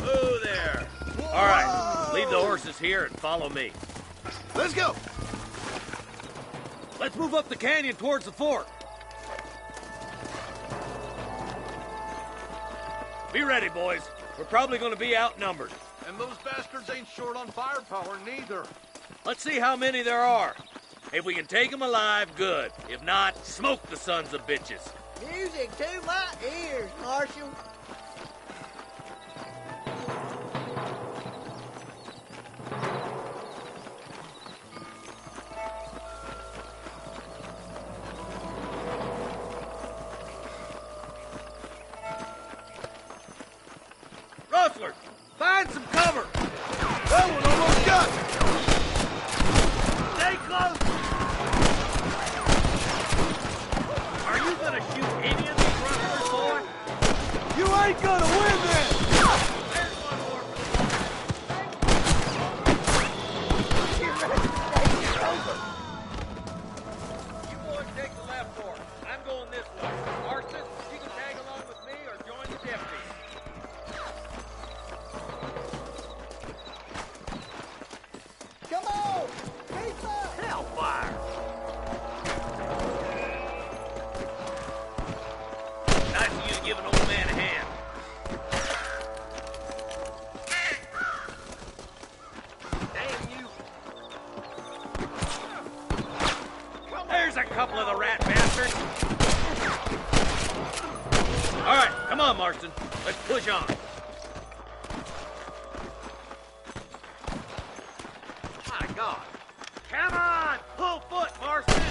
Oh, there. All right, leave the horses here and follow me. Let's go. Let's move up the canyon towards the fort. Be ready, boys. We're probably going to be outnumbered. And those bastards ain't short on firepower, neither. Let's see how many there are. If we can take them alive, good. If not, smoke the sons of bitches. Music to my ears, Marshal. Rustlers, find some cover. That one almost got me. Stay close. Are you going to shoot any of these rustlers, boy? You ain't gonna win this. There's one more. You boys take the left fork. I'm going this way. Marston, you can tag along with me or join the deputy. Come on! Keep up! Hellfire! Nice of you to give an old man a hand. Damn you! There's a couple of the rat bastards. All right, come on, Marston. Let's push on. My God. Come on! Pull foot, Marston!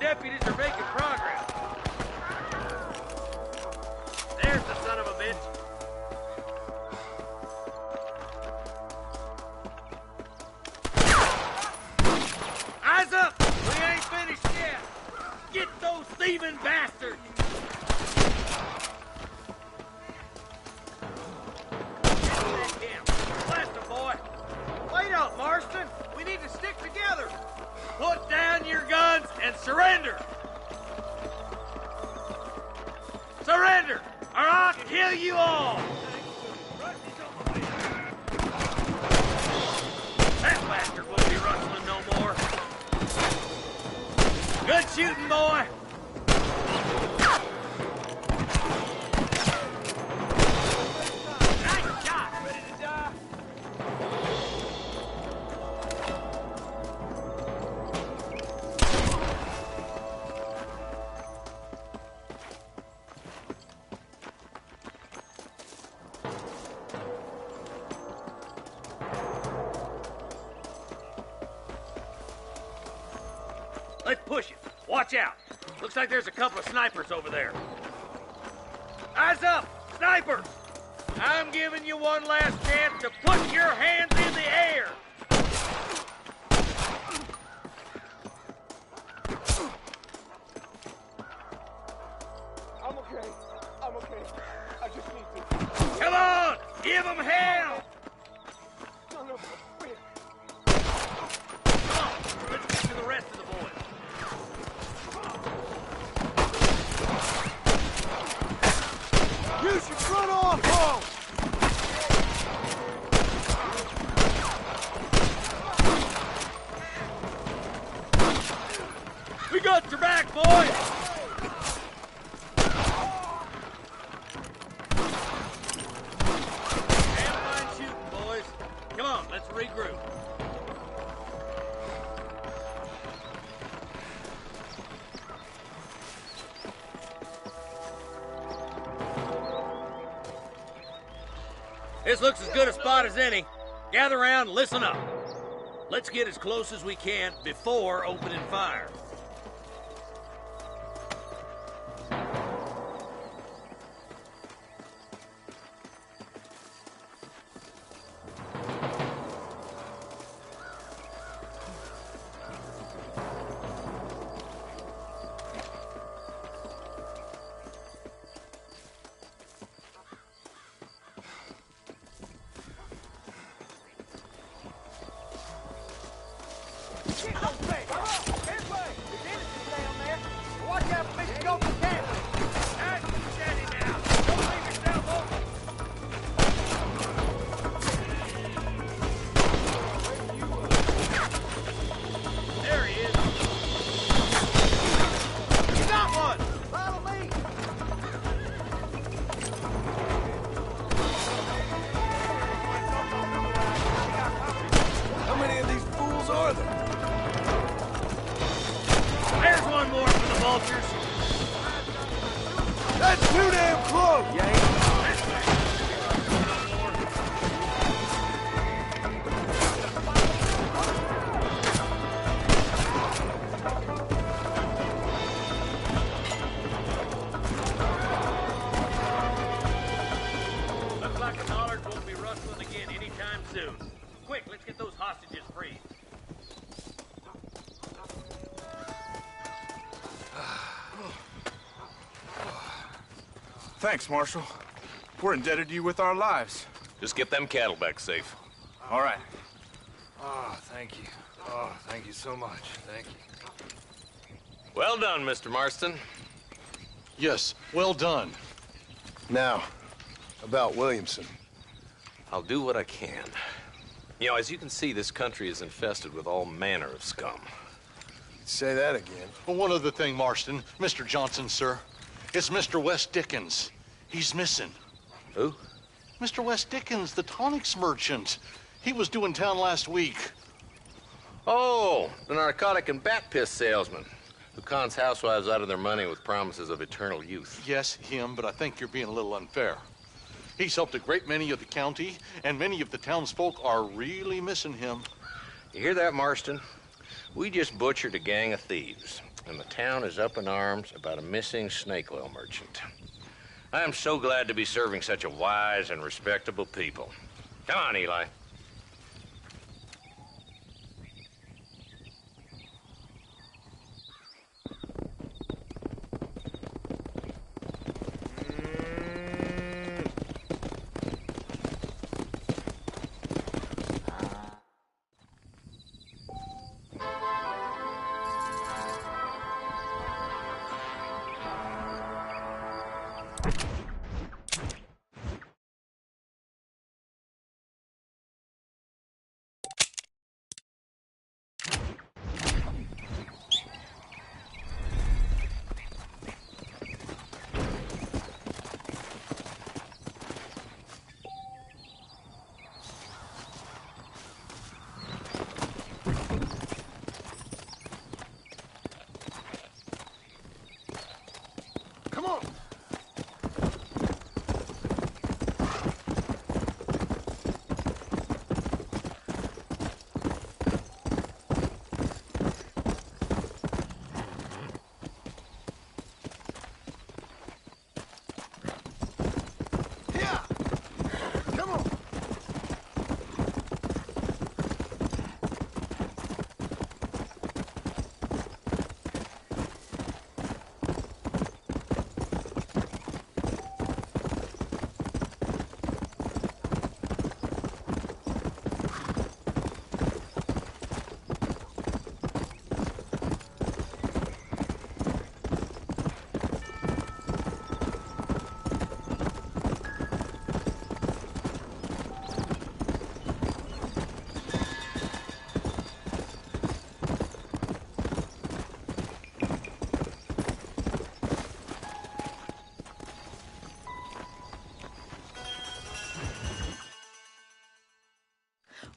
deputies are making progress. There's the son of a bitch. Eyes up! We ain't finished yet. Get those thieving bastards! Wait up, Marston! We need to stick together! Put down your guns and surrender! Surrender, or I'll kill you all! That bastard won't be rustling no more. Good shooting, boy! Nice shot! Ready to die? Let's push it. Watch out. Looks like there's a couple of snipers over there. Eyes up! Snipers! I'm giving you one last chance to put your hands in the air! I'm okay. I'm okay. I just need to... Come on! Give them hell! Son of a bitch. Come on, let's get to the rest of the boys. Use your front arm, Paul! We got your back, boys! Damn fine shooting, boys. Come on, let's regroup. This looks as good a spot as any. Gather around and listen up. Let's get as close as we can before opening fire. That's too damn close! Looks like the Dollards won't be rustling again anytime soon. Quick, let's get those hostages free. Thanks, Marshal. We're indebted to you with our lives. Just get them cattle back safe. All right. Oh, thank you. Oh, thank you so much. Thank you. Well done, Mr. Marston. Yes, well done. Now, about Williamson. I'll do what I can. You know, as you can see, this country is infested with all manner of scum. Say that again. Well, one other thing, Marston. Mr. Johnson, sir. It's Mr. West Dickens. He's missing. Who? Mr. West Dickens, the tonics merchant. He was due in town last week. Oh, the narcotic and bat piss salesman who cons housewives out of their money with promises of eternal youth. Yes, him, but I think you're being a little unfair. He's helped a great many of the county, and many of the townsfolk are really missing him. You hear that, Marston? We just butchered a gang of thieves. and the town is up in arms about a missing snake oil merchant. I am so glad to be serving such a wise and respectable people. Come on, Eli.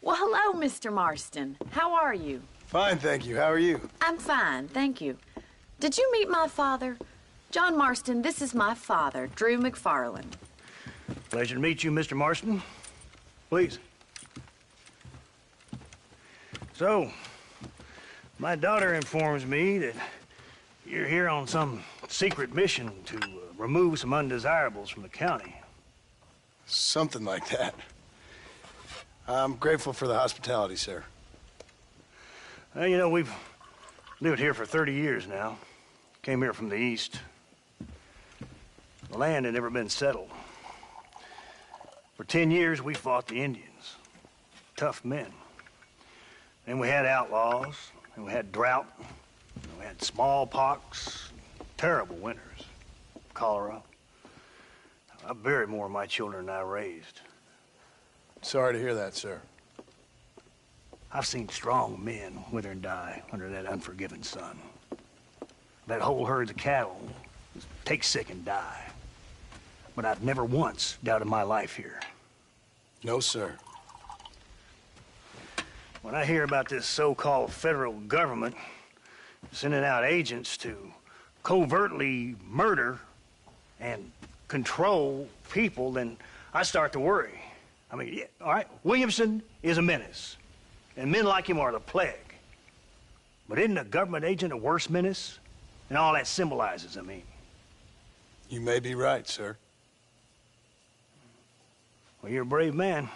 Well, hello, Mr. Marston. How are you? Fine, thank you. How are you? I'm fine, thank you. Did you meet my father? John Marston, this is my father, Drew McFarland. Pleasure to meet you, Mr. Marston. Please. So, my daughter informs me that you're here on some secret mission to remove some undesirables from the county. Something like that. I'm grateful for the hospitality, sir. Well, you know, we've lived here for 30 years now. Came here from the east. The land had never been settled. For 10 years, we fought the Indians. Tough men. Then we had outlaws, and we had drought, and we had smallpox, terrible winters, cholera. I buried more of my children than I raised. Sorry to hear that, sir. I've seen strong men wither and die under that unforgiving sun. That whole herds of cattle take sick and die. But I've never once doubted my life here. No, sir. When I hear about this so-called federal government sending out agents to covertly murder and control people, then I start to worry. I mean, yeah, all right, Williamson is a menace, and men like him are the plague. But isn't a government agent a worse menace? And all that symbolizes, I mean. You may be right, sir. Well, you're a brave man.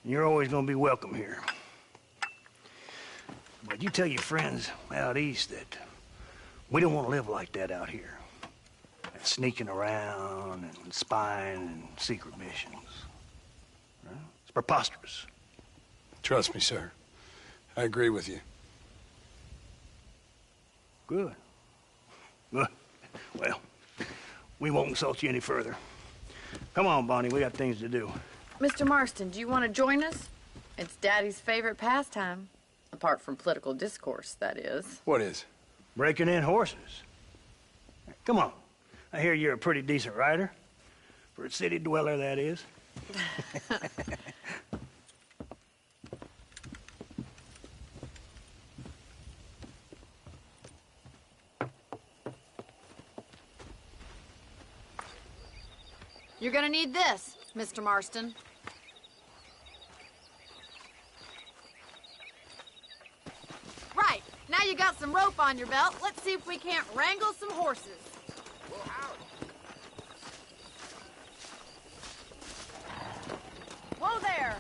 You're always going to be welcome here. But you tell your friends out east that we don't want to live like that out here. Sneaking around and spying and secret missions. Right? It's preposterous. Trust me, sir. I agree with you. Good. Good. Well, we won't insult you any further. Come on, Bonnie, we got things to do. Mr. Marston, do you want to join us? It's Daddy's favorite pastime. Apart from political discourse, that is. What is? Breaking in horses. Come on. I hear you're a pretty decent rider. For a city dweller, that is. You're gonna need this, Mr. Marston. Right, now you got some rope on your belt, let's see if we can't wrangle some horses. Whoa there!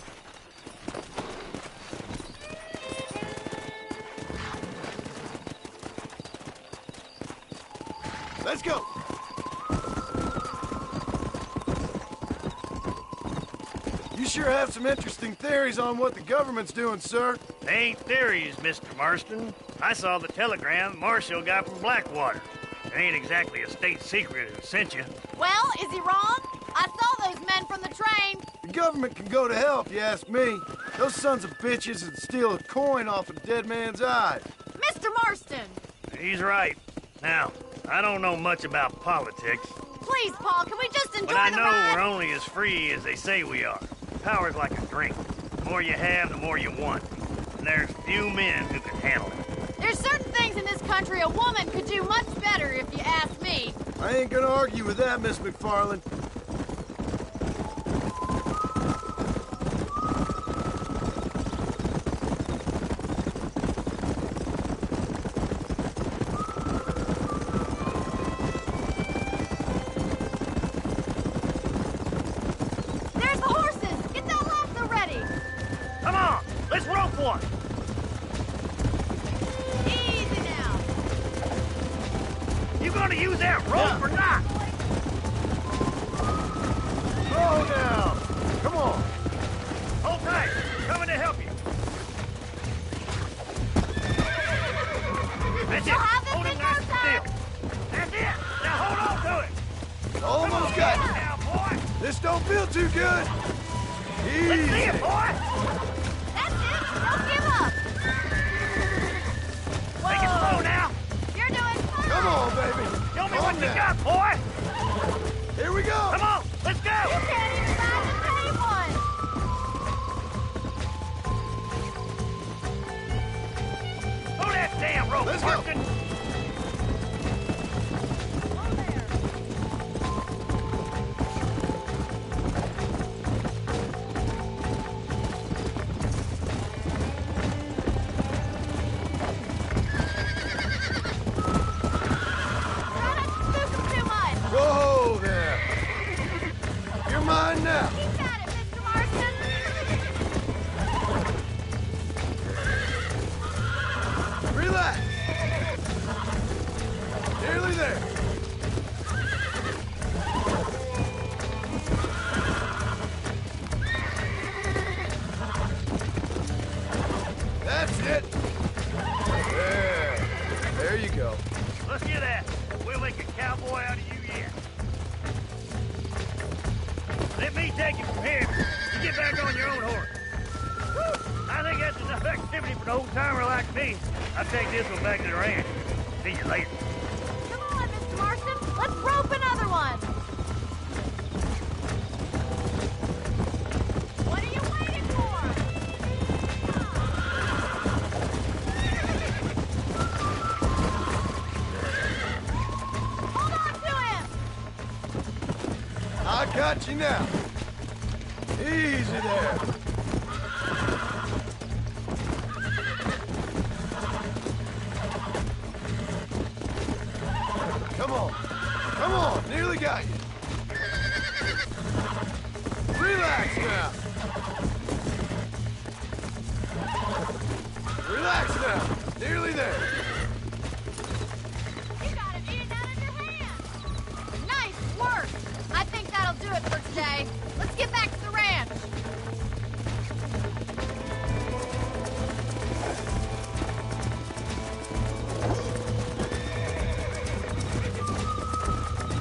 Let's go! You sure have some interesting theories on what the government's doing, sir. They ain't theories, Mr. Marston. I saw the telegram Marshall got from Blackwater. It ain't exactly a state secret who sent you. Well, is he wrong? I saw those men from the train. The government can go to hell if you ask me. Those sons of bitches would steal a coin off a dead man's eye. Mr. Marston! He's right. Now, I don't know much about politics, Please, Paul, can we just enjoy but I the know ride? we're only as free as they say we are. Power's like a drink. The more you have, the more you want. And there's few men who can handle it. There's certain things in this country a woman could do much better, if you ask me. I ain't gonna argue with that, Miss McFarland. There's the horses! Get that lasso ready! Come on, let's rope one. Easy now! You gonna use that rope or not? Slow down! Come on! Hold tight. Coming to help you. That's it. You'll have this Hold in it no nice and time. still. That's it. Now hold on to it. Almost got it. Now, boy. This don't feel too good. Easy. Let's see it, boy. That's it! Don't give up! Take it slow now. You're doing fine! Come on, baby. Show me Calm what you down. got, boy. Here we go. Come on, let's go. You can't even ride the petty one! Hold that damn rope, Let's go. Marston. Whoa there! Try not to spook 'em too much! Whoa there. You're mine now. Keep at it, Mr. Marston! Relax. Nearly there. That's it. There you go. Let's get at it. We'll make a cowboy out of you yet. Let me take you from here. You get back on your own horse. Whew. I think that's enough activity for an old-timer like me. I'll take this one back to the ranch. See you later. Come on, Mr. Marston! Let's rope another one! What are you waiting for? Hold on to him! I got you now. Easy there. Come on. Come on. Nearly got you. Relax now. Relax now. Nearly there. You got it in and out of your hand! Nice work! I think that'll do it for today. Let's get back to the ranch.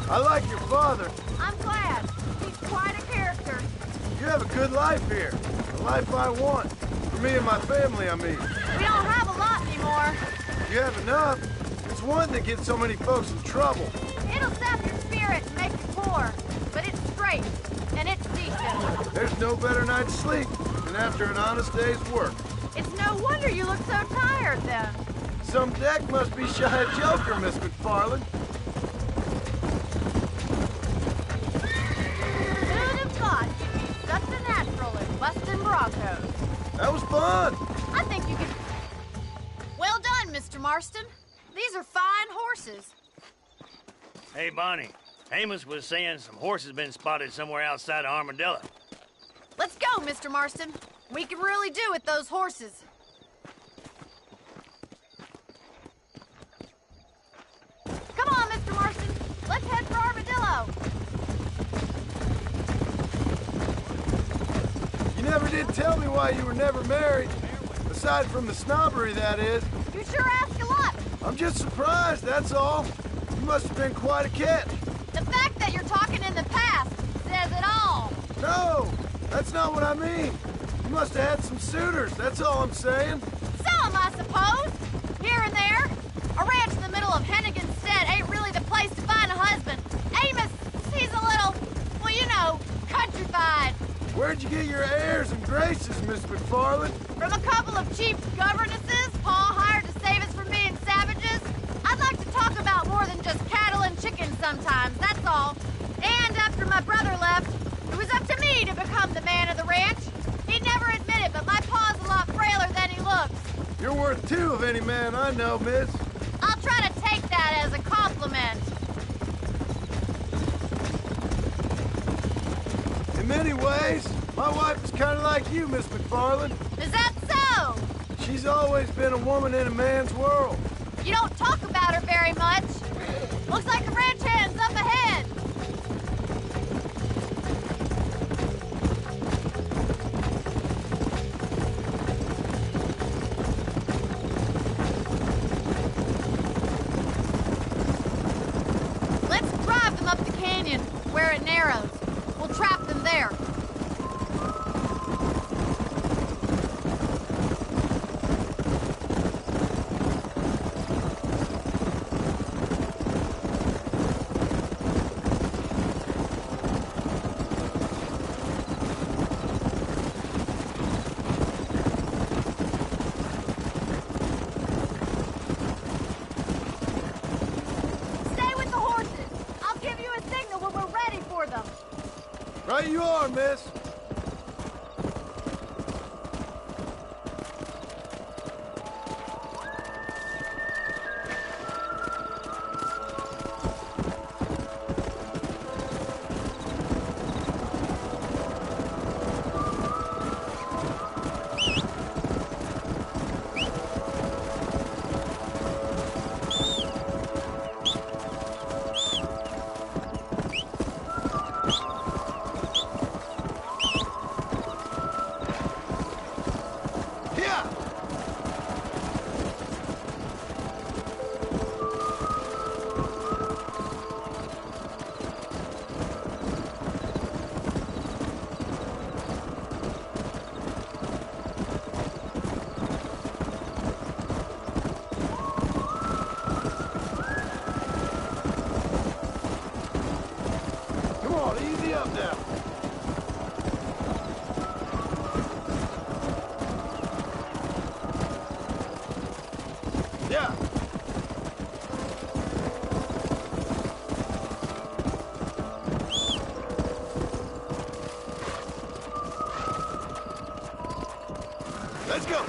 I like your father. I'm glad. He's quite a character. You have a good life here. The life I want. For me and my family, I mean. We don't have a lot anymore. You have enough. It's one that gets so many folks in trouble. It'll sap your spirit and make you poor. But it's straight, and it's decent. There's no better night's sleep than after an honest day's work. It's no wonder you look so tired, then. Some deck must be shy of Joker, Miss McFarland. Who'd have thought you'd be such a natural at busting Broncos? That was fun. I think you could... Well done, Mr. Mr. Marston. These are fine horses. Hey, Bonnie. Amos was saying some horses been spotted somewhere outside of Armadillo. Let's go, Mr. Marston. We can really do with those horses. Come on, Mr. Marston. Let's head for Armadillo. You never did tell me why you were never married. Aside from the snobbery, that is. You sure ask a lot. I'm just surprised, that's all. You must have been quite a catch. The fact that you're talking in the past says it all. No, that's not what I mean. You must have had some suitors, that's all I'm saying. Some, I suppose. Here and there. A ranch in the middle of Hennigan's Stead ain't really the place to find a husband. Amos, he's a little, well, you know, countrified. Where'd you get your airs and graces, Miss McFarland? From a couple of cheap governesses Pa hired to save us from being savages. I'd like to talk about more than just cattle and chickens sometimes, that's all. And after my brother left, it was up to me to become the man of the ranch. He'd never admit it, but my pa's a lot frailer than he looks. You're worth two of any man I know, miss. I'll try to take that as a compliment. In many ways, my wife is kind of like you, Miss McFarland. Is that so? She's always been a woman in a man's world. You don't talk about her very much. Looks like the ranch hand's up ahead. Let's drive them up the canyon, where it narrows. We'll trap them there. Stay with the horses. I'll give you a signal when we're ready for them. Right you are, miss. Come on, easy up now. Yeah. Let's go.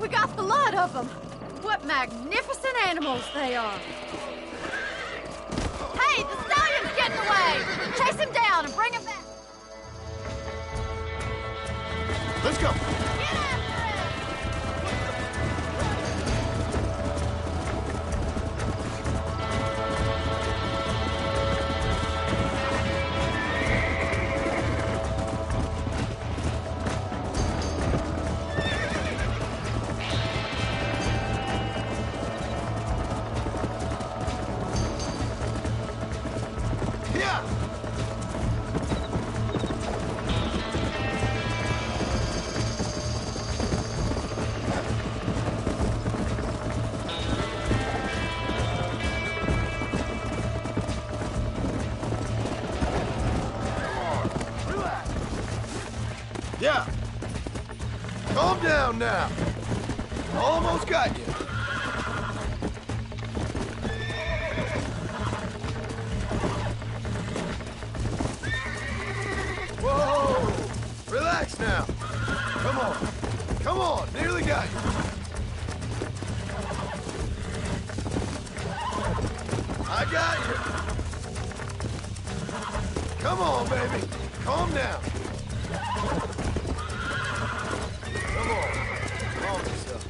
We got the lot of them. What magnificent animals they are. Hey, the stallion's getting away. Chase him down and bring him back. Let's go. Yeah. Calm down now. Almost got you. Whoa! Relax now. Come on. Come on. Nearly got you. I got you. Come on, baby. Calm down. Come on. Calm yourself.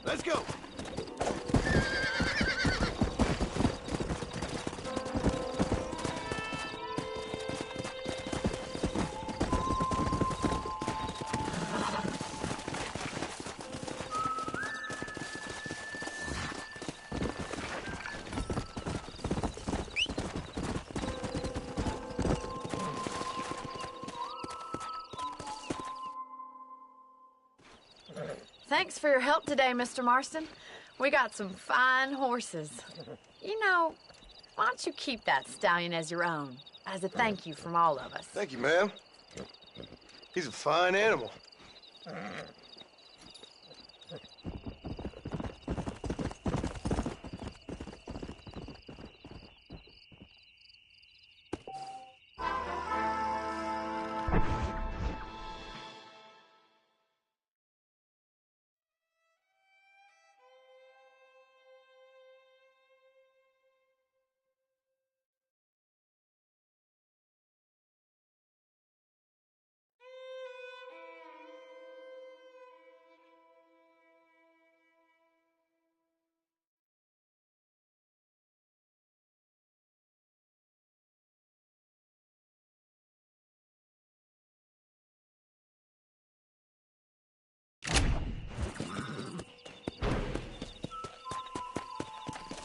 Let's go. Thanks for your help today, Mr. Marston. We got some fine horses. You know, why don't you keep that stallion as your own, as a thank you from all of us? Thank you, ma'am. He's a fine animal.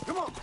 Come on.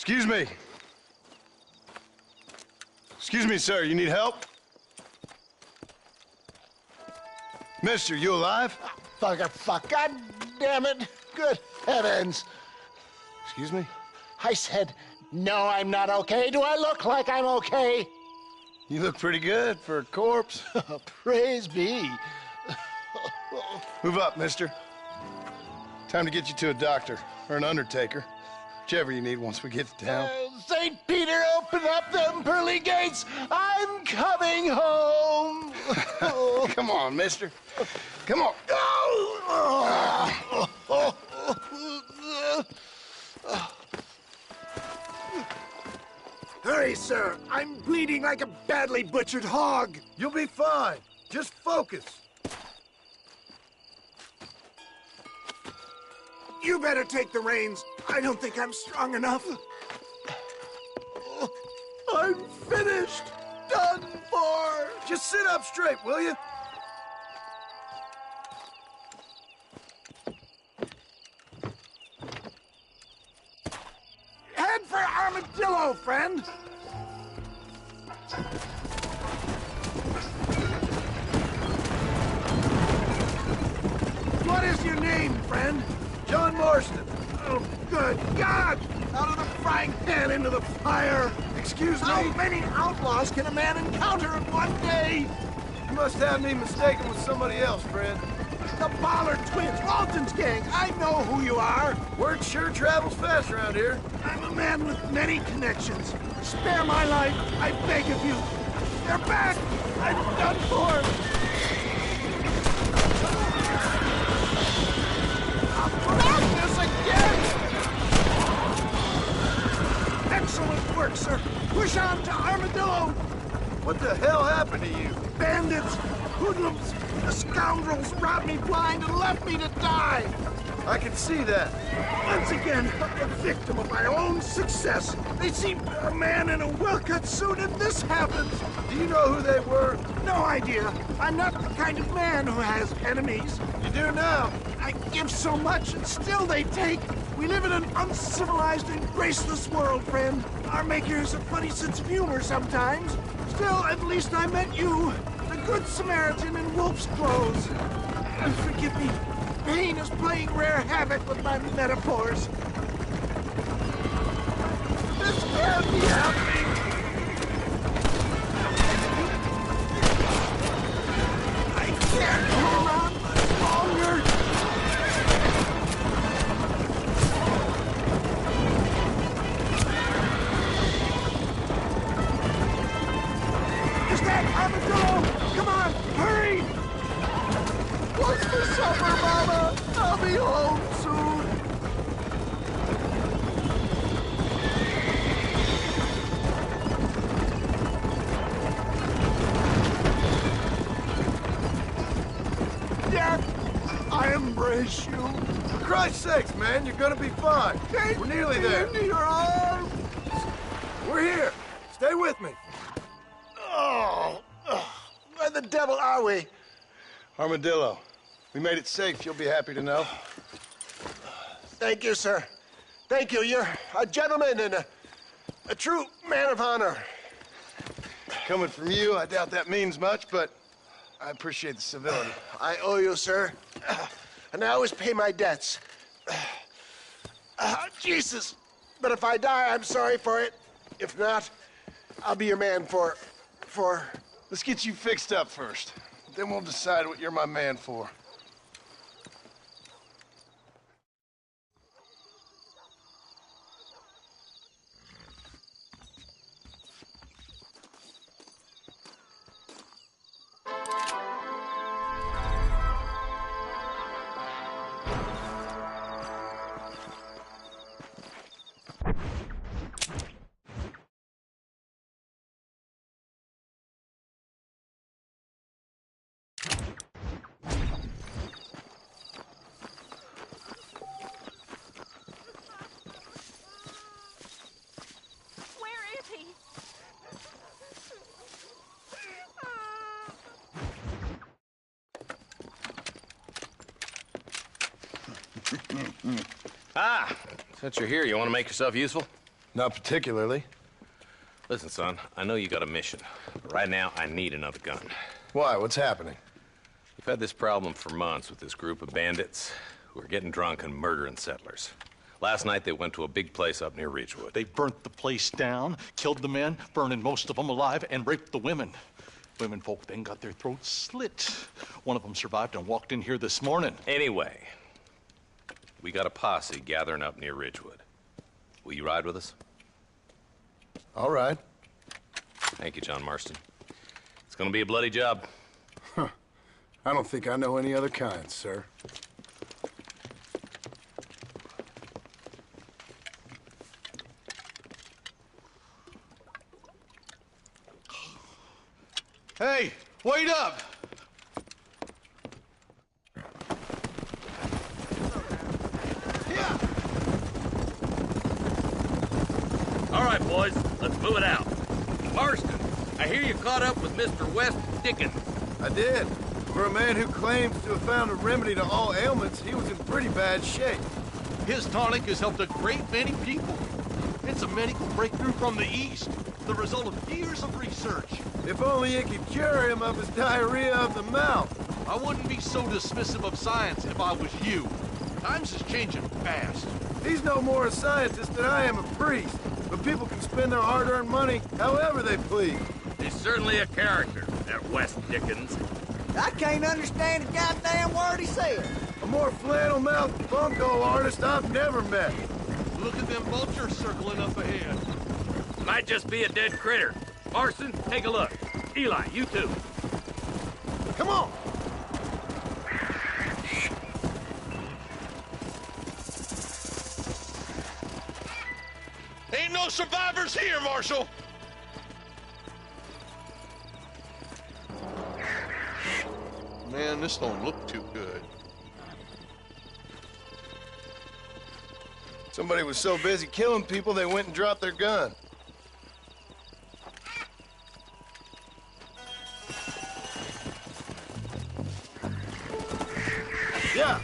Excuse me. Excuse me, sir. You need help? Mister, you alive? Fuck. God damn it. Good heavens. Excuse me? I said, no, I'm not okay. Do I look like I'm okay? You look pretty good for a corpse. Praise be. Move up, mister. Time to get you to a doctor or an undertaker. Whichever you need once we get to town. St. Peter, open up them pearly gates. I'm coming home. Come on, mister. Come on. Hurry, sir. I'm bleeding like a badly butchered hog. You'll be fine. Just focus. You better take the reins. I don't think I'm strong enough. I'm finished. Done for. Just sit up straight, will you? Head for Armadillo, friend. What is your name, friend? John Marston. Oh, good God! Out of the frying pan into the fire! Excuse me? How many outlaws can a man encounter in one day? You must have me mistaken with somebody else, friend. The Ballard twins, Walton's gang. I know who you are. Word sure travels fast around here. I'm a man with many connections. Spare my life, I beg of you. They're back! I'm done for! This again! Excellent work, sir. Push on to Armadillo. What the hell happened to you? Bandits, hoodlums, the scoundrels robbed me blind and left me to die. I can see that. Once again, a victim of my own success. They seemed a man in a well-cut suit, and this happens. Do you know who they were? No idea. I'm not the kind of man who has enemies. You do now. I give so much, and still they take. We live in an uncivilized and graceless world, friend. Our maker has a funny sense of humor sometimes. Still, at least I met you, the good Samaritan in wolf's clothes. Forgive me. Pain is playing rare havoc with my metaphors. This can't be happening. I can't hold on much longer. Is that Armadillo? Come on, hurry! What's for supper, Mama? I'll be home soon. Death, I embrace you. For Christ's sakes, man, you're gonna be fine. We're nearly there. Into your arms. We're here. Stay with me. Oh, where the devil are we? Armadillo. We made it safe, you'll be happy to know. Thank you, sir. Thank you. You're a gentleman and a true man of honor. Coming from you, I doubt that means much, but I appreciate the civility. I owe you, sir. And I always pay my debts. Jesus. But if I die, I'm sorry for it. If not, I'll be your man for... Let's get you fixed up first. Then we'll decide what you're my man for. Ah, since you're here, you want to make yourself useful? Not particularly. Listen, son, I know you got a mission, but right now I need another gun. Why? What's happening? We've had this problem for months with this group of bandits who are getting drunk and murdering settlers. Last night they went to a big place up near Ridgewood. They burnt the place down, killed the men, burning most of them alive, and raped the women. Women folk then got their throats slit. One of them survived and walked in here this morning. Anyway, we got a posse gathering up near Ridgewood. Will you ride with us? All right. Thank you, John Marston. It's gonna be a bloody job. Huh. I don't think I know any other kind, sir. Hey, wait up! All right, boys, let's move it out. Marston, I hear you caught up with Mr. West Dickens. I did. For a man who claims to have found a remedy to all ailments, he was in pretty bad shape. His tonic has helped a great many people. It's a medical breakthrough from the East, the result of years of research. If only it could cure him of his diarrhea of the mouth. I wouldn't be so dismissive of science if I was you. Times is changing fast. He's no more a scientist than I am a priest. But people can spend their hard-earned money however they please. He's certainly a character, that West Dickens. I can't understand a goddamn word he said. A more flannel-mouthed bunco artist I've never met. Look at them vultures circling up ahead. Might just be a dead critter. Marston, take a look. Eli, you too. Come on! Ain't no survivors here, Marshal! Man, this don't look too good. Somebody was so busy killing people, they went and dropped their gun. Yeah.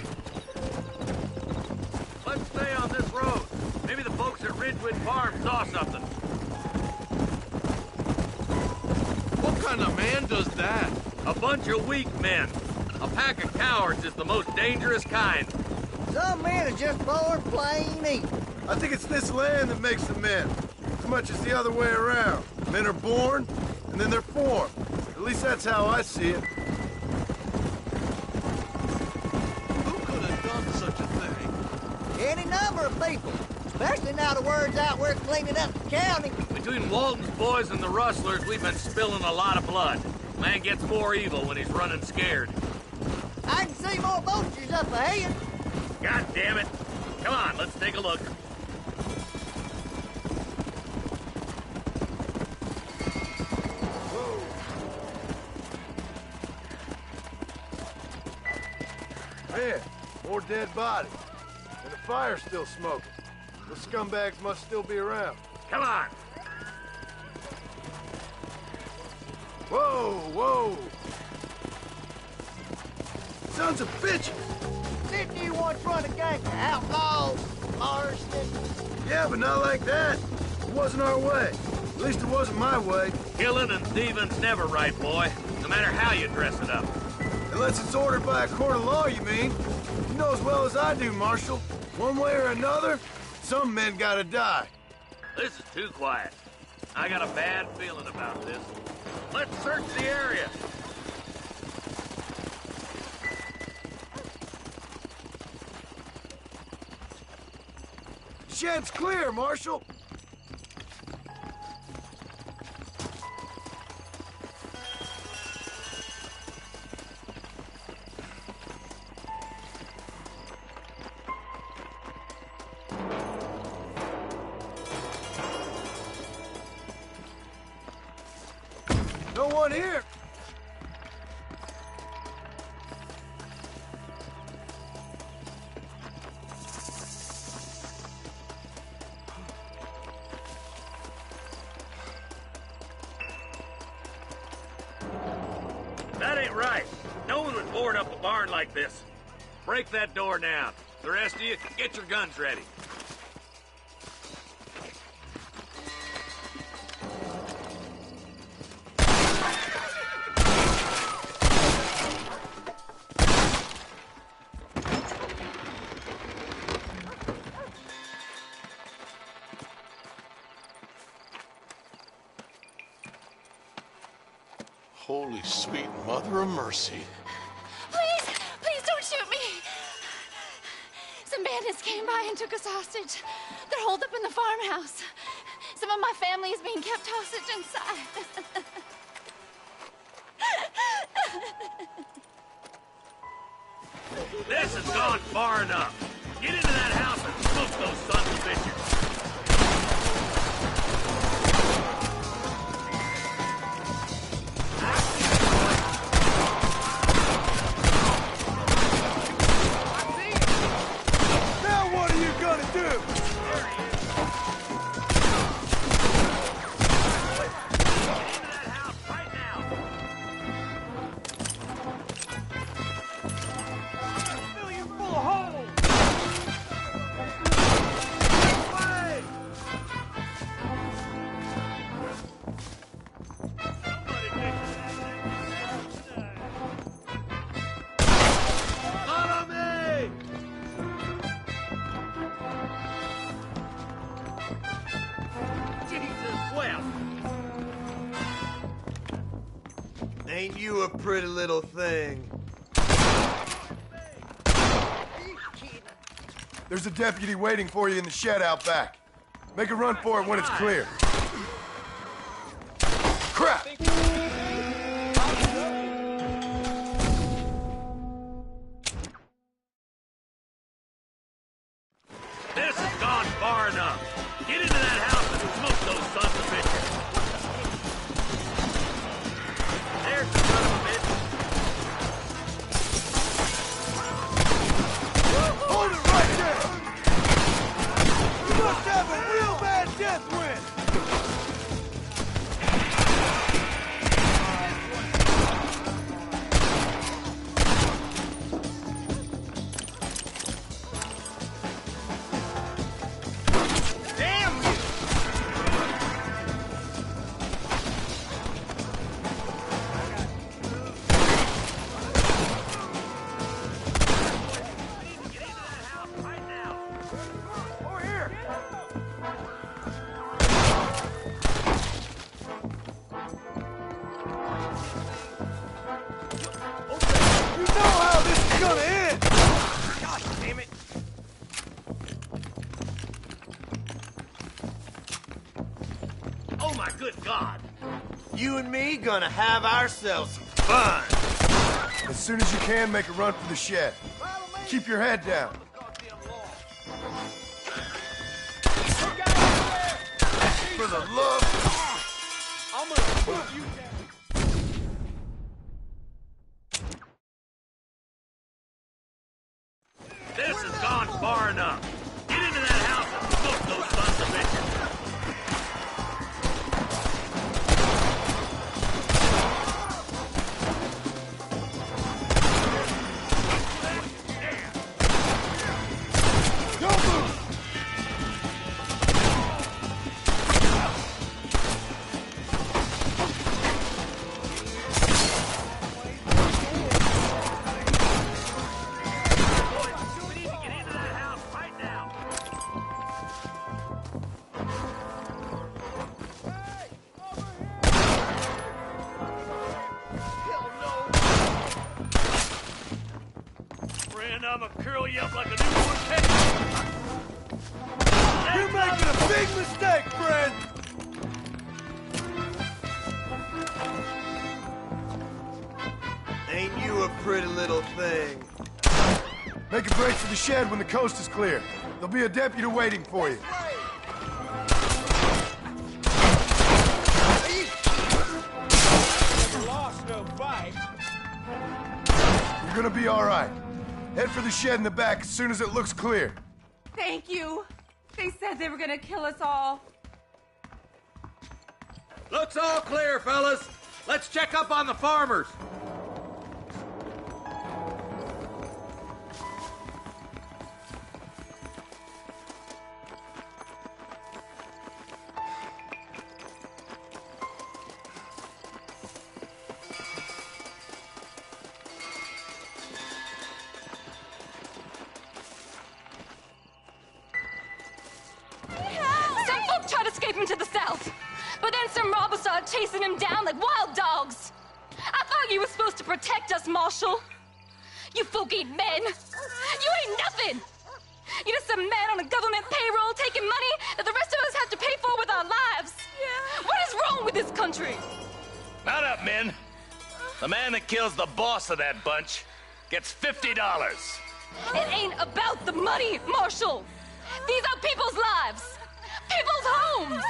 Let's stay on this road. Maybe the folks at Ridgewood Farm saw something. What kind of man does that? A bunch of weak men. A pack of cowards is the most dangerous kind. Some men are just born plain evil. I think it's this land that makes the men, as much as the other way around. Men are born, and then they're formed. At least that's how I see it. Who could have done such a thing? Any number of people. Especially now the word's out we're cleaning up the county. Between Walton's boys and the rustlers, we've been spilling a lot of blood. Man gets more evil when he's running scared. I can see more vultures up ahead. God damn it. Come on, let's take a look. Man, more dead bodies. And the fire's still smoking. The scumbags must still be around. Come on. Whoa, whoa. Sons of bitches. Didn't you once run a gang of outlaws, Marston? Yeah, but not like that. It wasn't our way. At least it wasn't my way. Killing and thieving's never right, boy. No matter how you dress it up. Unless it's ordered by a court of law, you mean? You know as well as I do, Marshal. One way or another, some men gotta die. This is too quiet. I got a bad feeling about this. Let's search the area. Shed's clear, Marshal. No one here. That ain't right. No one would board up a barn like this. Break that door down. The rest of you, get your guns ready. Holy sweet mother of mercy. Please, please don't shoot me. Some bandits came by and took us hostage. They're holed up in the farmhouse. Some of my family is being kept hostage inside. This has gone far enough. Get into that house and smoke those sons of bitches. Now what are you gonna do? Ain't you a pretty little thing? There's a deputy waiting for you in the shed out back. Make a run for it when it's clear. Crap! This has gone far enough. Get into that house and smoke those sons of bitches. There's the son of a bitch. Hold it right there! You must have a real bad death wind! Damn you! You know how this is gonna end! God damn it! Oh my good God! You and me gonna have ourselves some fun. As soon as you can, make a run for the shed. Keep your head down. For the love... I'm gonna put you down. This has gone far enough. Get into that house and smoke those sons of bitches. Don't move! We need to get into that house right now. Friend, I'ma curl you up like a newborn baby. You're making a big mistake, friend! Ain't you a pretty little thing? Make a break for the shed when the coast is clear. There'll be a deputy waiting for you. Never lost no fight. You're gonna be all right. Head for the shed in the back as soon as it looks clear. Thank you. They said they were gonna kill us all. Looks all clear, fellas. Let's check up on the farmers. Some folk tried escaping to the south, but then some robbers started chasing him down like wild dogs. I thought you were supposed to protect us, Marshal. You folk ain't men. You ain't nothing. You're just a man on a government payroll taking money that the rest of us have to pay for with our lives. Yeah. What is wrong with this country? Mount up, men. The man that kills the boss of that bunch gets $50. It ain't about the money, Marshal. These are people's lives. People's homes.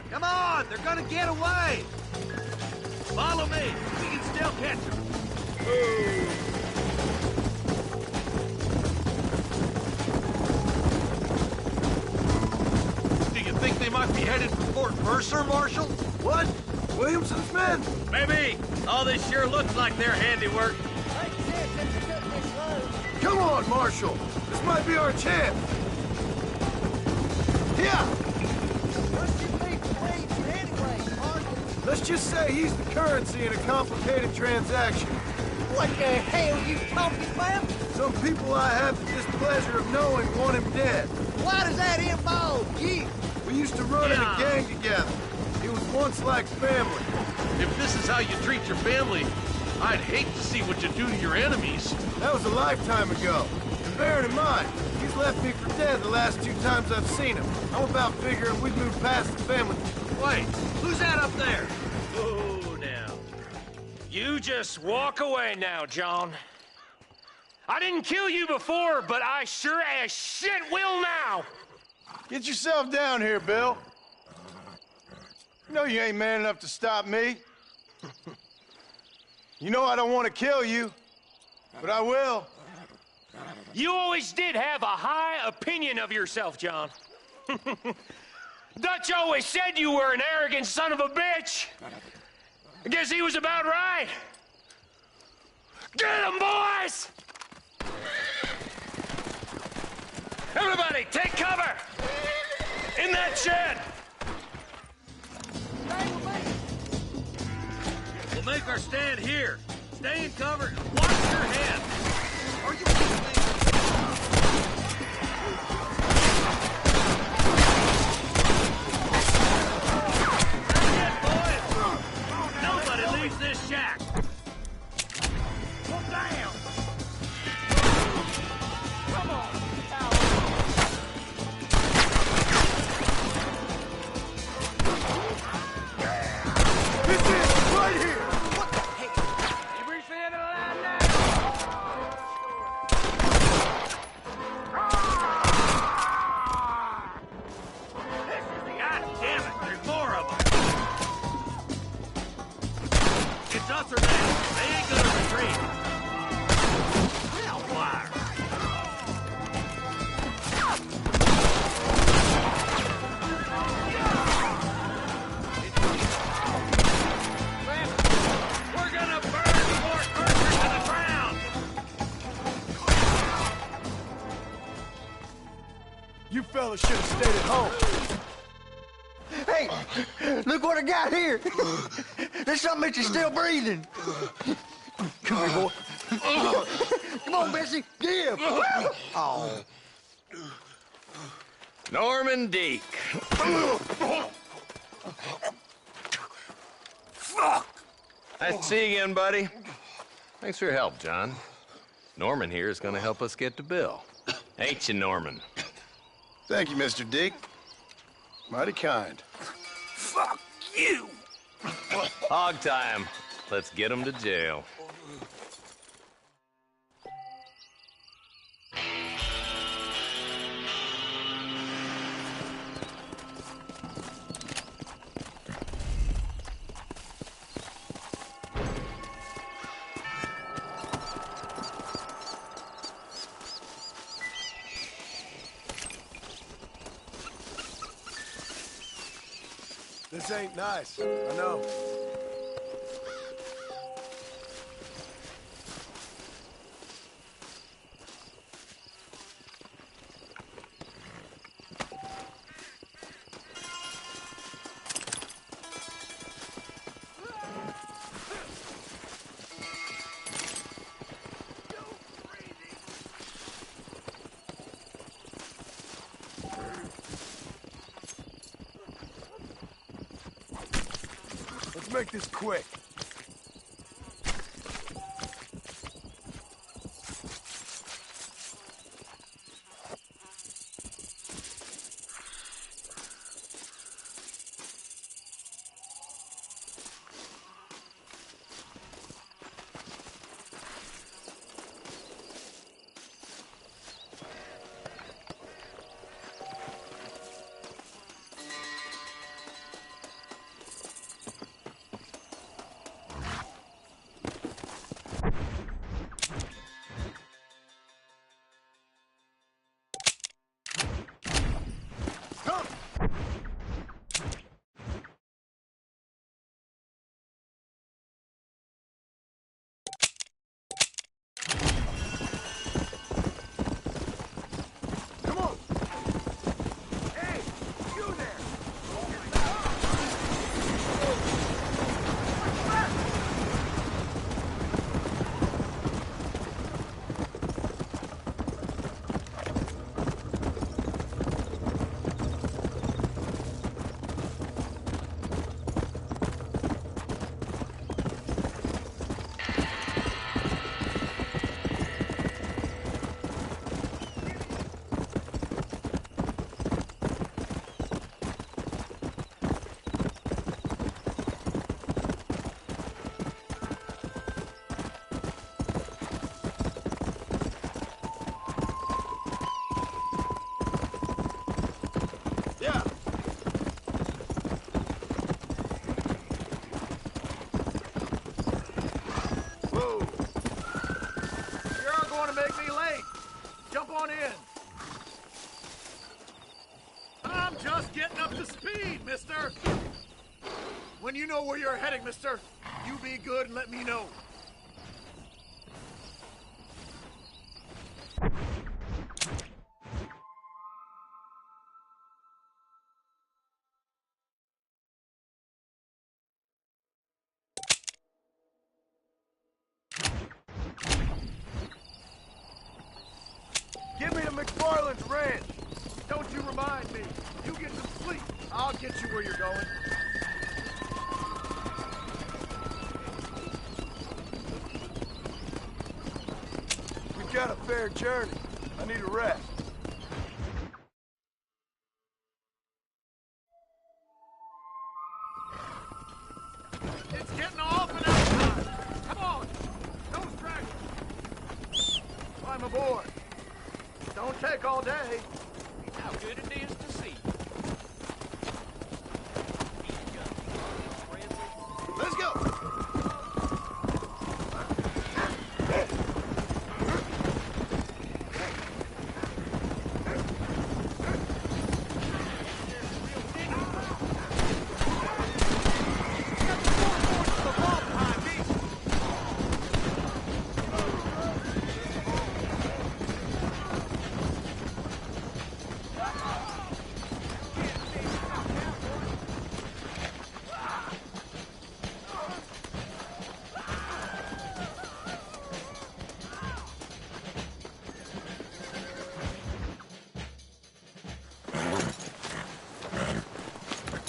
Come on, they're gonna get away. Follow me. We can still catch them. Do you think they might be headed for Fort Mercer, Marshal? What? Williamson's men? Maybe. All this sure looks like their handiwork. Come on, Marshal. This might be our chance. Yeah. Let's just say he's the currency in a complicated transaction. What the hell you talking about? Some people I have the displeasure of knowing want him dead. Why does that involve you? We used to run in a gang together. It was once like family. If this is how you treat your family, I'd hate to see what you do to your enemies. That was a lifetime ago. And bearing in mind, he's left me for dead the last 2 times I've seen him. I'm about figuring we've moved past the family. Wait, who's that up there? Oh, now. You just walk away now, John. I didn't kill you before, but I sure as shit will now. Get yourself down here, Bill. You know you ain't man enough to stop me. You know I don't want to kill you, but I will. You always did have a high opinion of yourself, John. Dutch always said you were an arrogant son of a bitch. I guess he was about right. Get him, boys! Everybody, take cover! In that shed! We'll make our stand here. Stay in cover and watch your head. Are you kidding me? Nobody leaves this shack. Well, damn. Come on. This is right here. What the heck? You reach the end of the line now? This is the... God damn it, there's more of them. It's us or them. They ain't gonna retreat. Hellfire. We're gonna burn Fort Mercer to the ground. You fellas should have stayed at home. Hey, look what I got here. There's something that you're still breathing. Come here, boy. Come on, Bessie. Give. Oh. Norman Deek. Fuck. Nice to see you again, buddy. Thanks for your help, John. Norman here is gonna help us get to Bill. Ain't you, Norman? Thank you, Mr. Deke. Mighty kind. Fuck you. Hog time. Let's get him to jail. This ain't nice. I know. make this quick. When you know where you're heading, mister, you be good and let me know. Get me to McFarland's ranch. Don't you remind me. You get some sleep. I'll get you where you're going. We've got a fair journey. I need a rest. It's getting awful outside. Come on. No stragglers. Climb aboard. Don't take all day. How good it is to see. Let's go.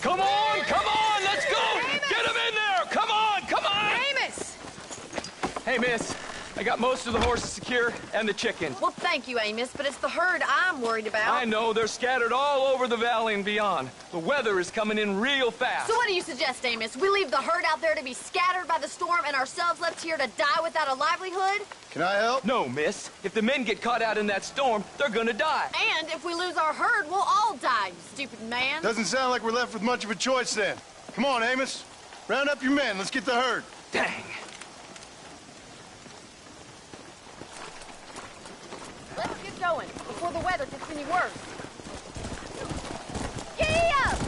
Come on, let's go! Amos! Get him in there! Come on! Amos! Hey, miss, I got most of the horses secure and the chicken. Well, thank you, Amos, but it's the herd I'm worried about. I know, they're scattered all over the valley and beyond. The weather is coming in real fast. So what do you suggest, Amos? We leave the herd out there to be scattered by the storm and ourselves left here to die without a livelihood? Can I help? No, miss. If the men get caught out in that storm, they're gonna die. And if we lose our herd, we'll all die, you stupid man. Doesn't sound like we're left with much of a choice then. Come on, Amos. Round up your men. Let's get the herd. Dang. Let's get going before the weather gets any worse. Giddy up!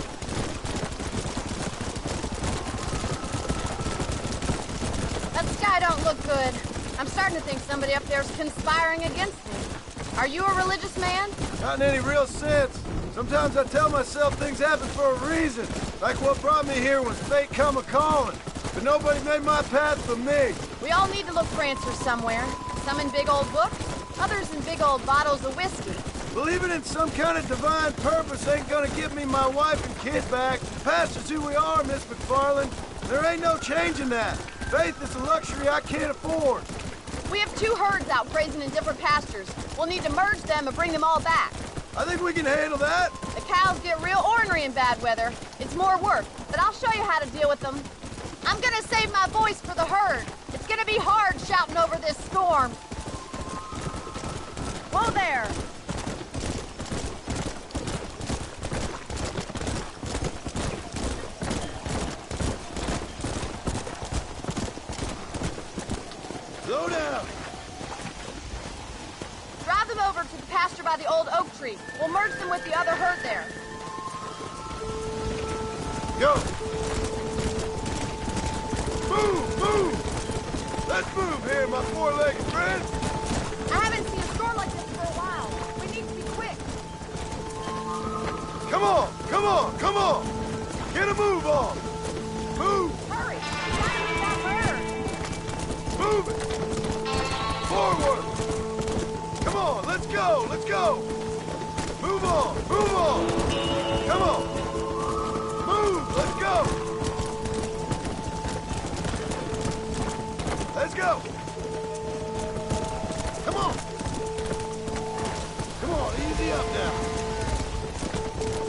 That sky don't look good. I'm starting to think somebody up there's conspiring against me. Are you a religious man? Not in any real sense. Sometimes I tell myself things happen for a reason. Like what brought me here was fate come a-calling. But nobody made my path for me. We all need to look for answers somewhere. Some in big old books, others in big old bottles of whiskey. Believing in some kind of divine purpose ain't gonna give me my wife and kid back. Past is who we are, Miss McFarland. There ain't no changing that. Faith is a luxury I can't afford. We have 2 herds out grazing in different pastures. We'll need to merge them and bring them all back. I think we can handle that. The cows get real ornery in bad weather. It's more work, but I'll show you how to deal with them. I'm gonna save my voice for the herd. It's gonna be hard shouting over this storm. Whoa there! Slow down. Drive them over to the pasture by the old oak tree. We'll merge them with the other herd there. Go. Move! Let's move here, my four-legged friend. I haven't seen a storm like this for a while. We need to be quick. Come on! Get a move on! Move! Hurry! Try to get that herd! Move it! Forward! Come on, let's go! Move on! Come on! Move, let's go! Let's go! Come on, easy up now.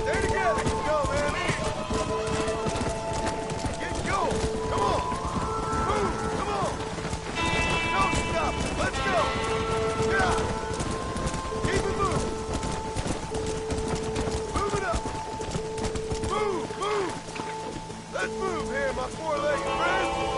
Stay together, go, man. Get going, come on. Move, come on. Don't stop, let's go. Yeah. Keep it moving. Move it up. Move. Let's move here, my four-legged friends.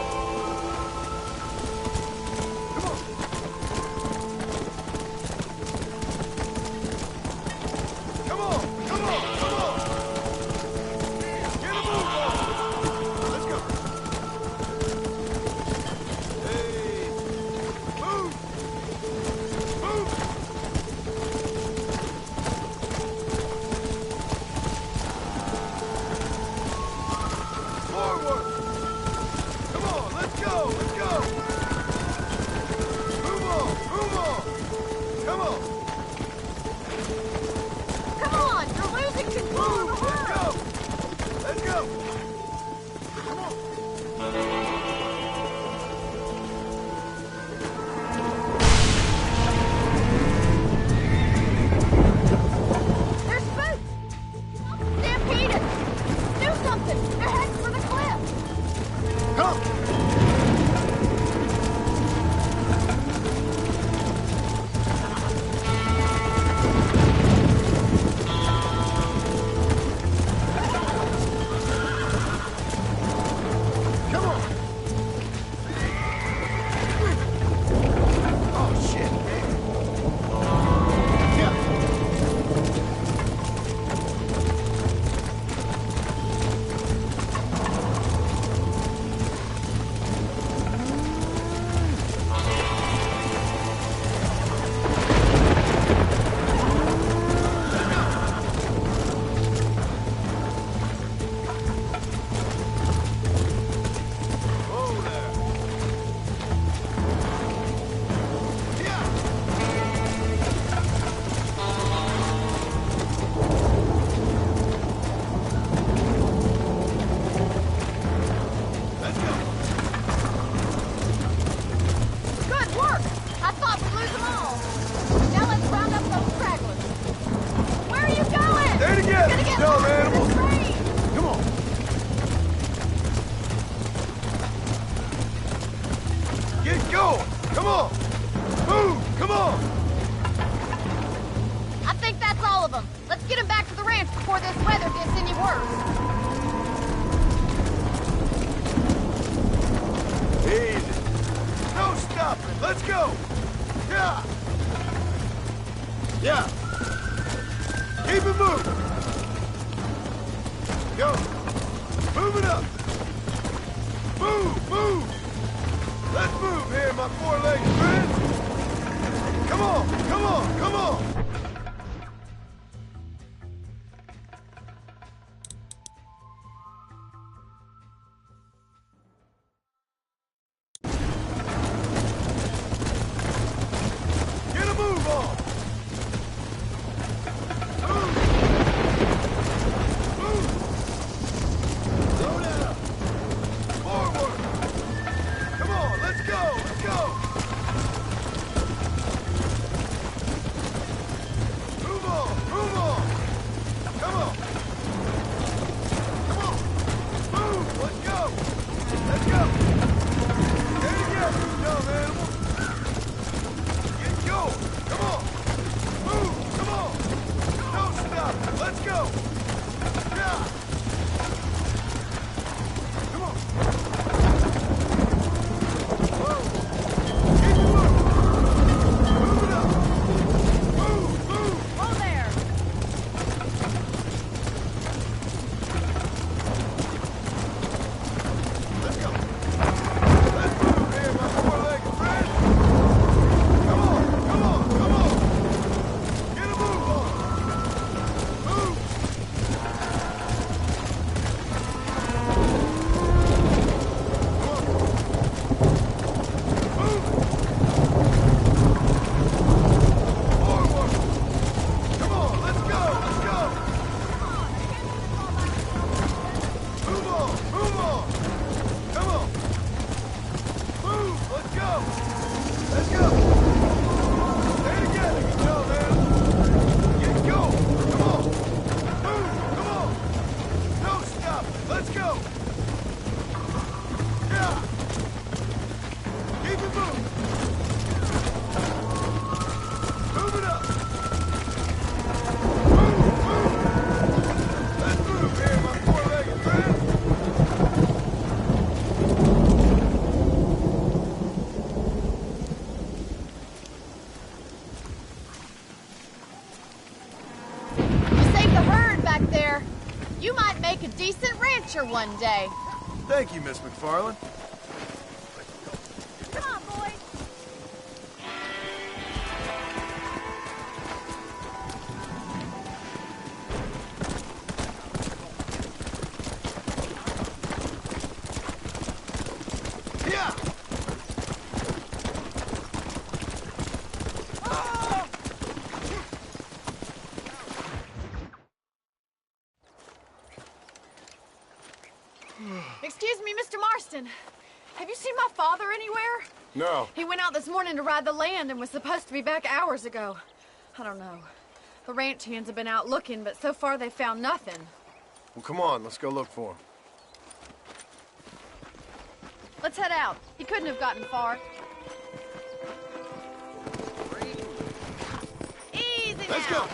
rancher one day. Thank you, Miss McFarland. Come on, boys. Yeah! Excuse me, Mr. Marston. Have you seen my father anywhere? No. He went out this morning to ride the land and was supposed to be back hours ago. I don't know. The ranch hands have been out looking, but so far they've found nothing. Well, come on, let's go look for him. Let's head out. He couldn't have gotten far. Easy Let's now. go.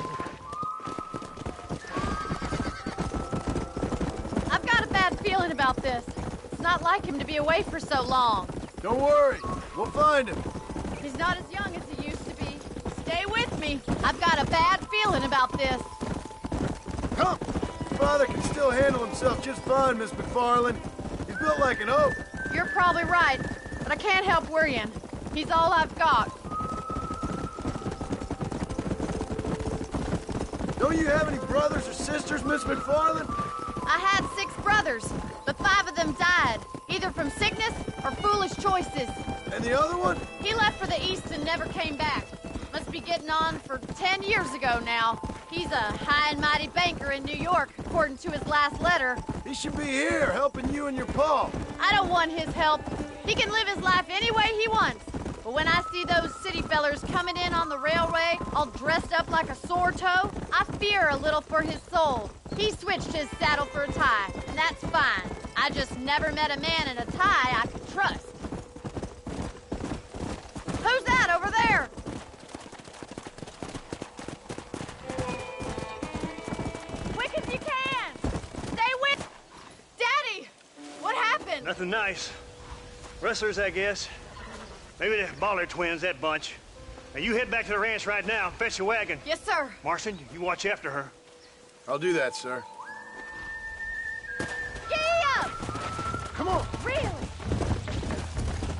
I've got a bad feeling about this. It's not like him to be away for so long. Don't worry, we'll find him. He's not as young as he used to be. Stay with me. I've got a bad feeling about this. Come! Father can still handle himself just fine, Miss McFarland. He's built like an oak. You're probably right, but I can't help worrying. He's all I've got. Don't you have any brothers or sisters, Miss McFarland? I had 6 brothers, but 5 of them died, either from sickness or foolish choices. And the other one? He left for the east and never came back. Must be getting on for 10 years ago now. He's a high and mighty banker in New York, according to his last letter. He should be here, helping you and your pa. I don't want his help. He can live his life any way he wants. But when I see those city fellers coming in on the railway, all dressed up like a sore toe, I fear a little for his soul. He switched his saddle for a tie, and that's fine. I just never met a man in a tie I could trust. Who's that over there? Quick as you can! Stay with... Daddy! What happened? Nothing nice. Rustlers, I guess. Maybe the Bollard twins, that bunch. Now, you head back to the ranch right now. Fetch a wagon. Yes, sir. Marston, you watch after her. I'll do that, sir. Yeah! Come on! Really?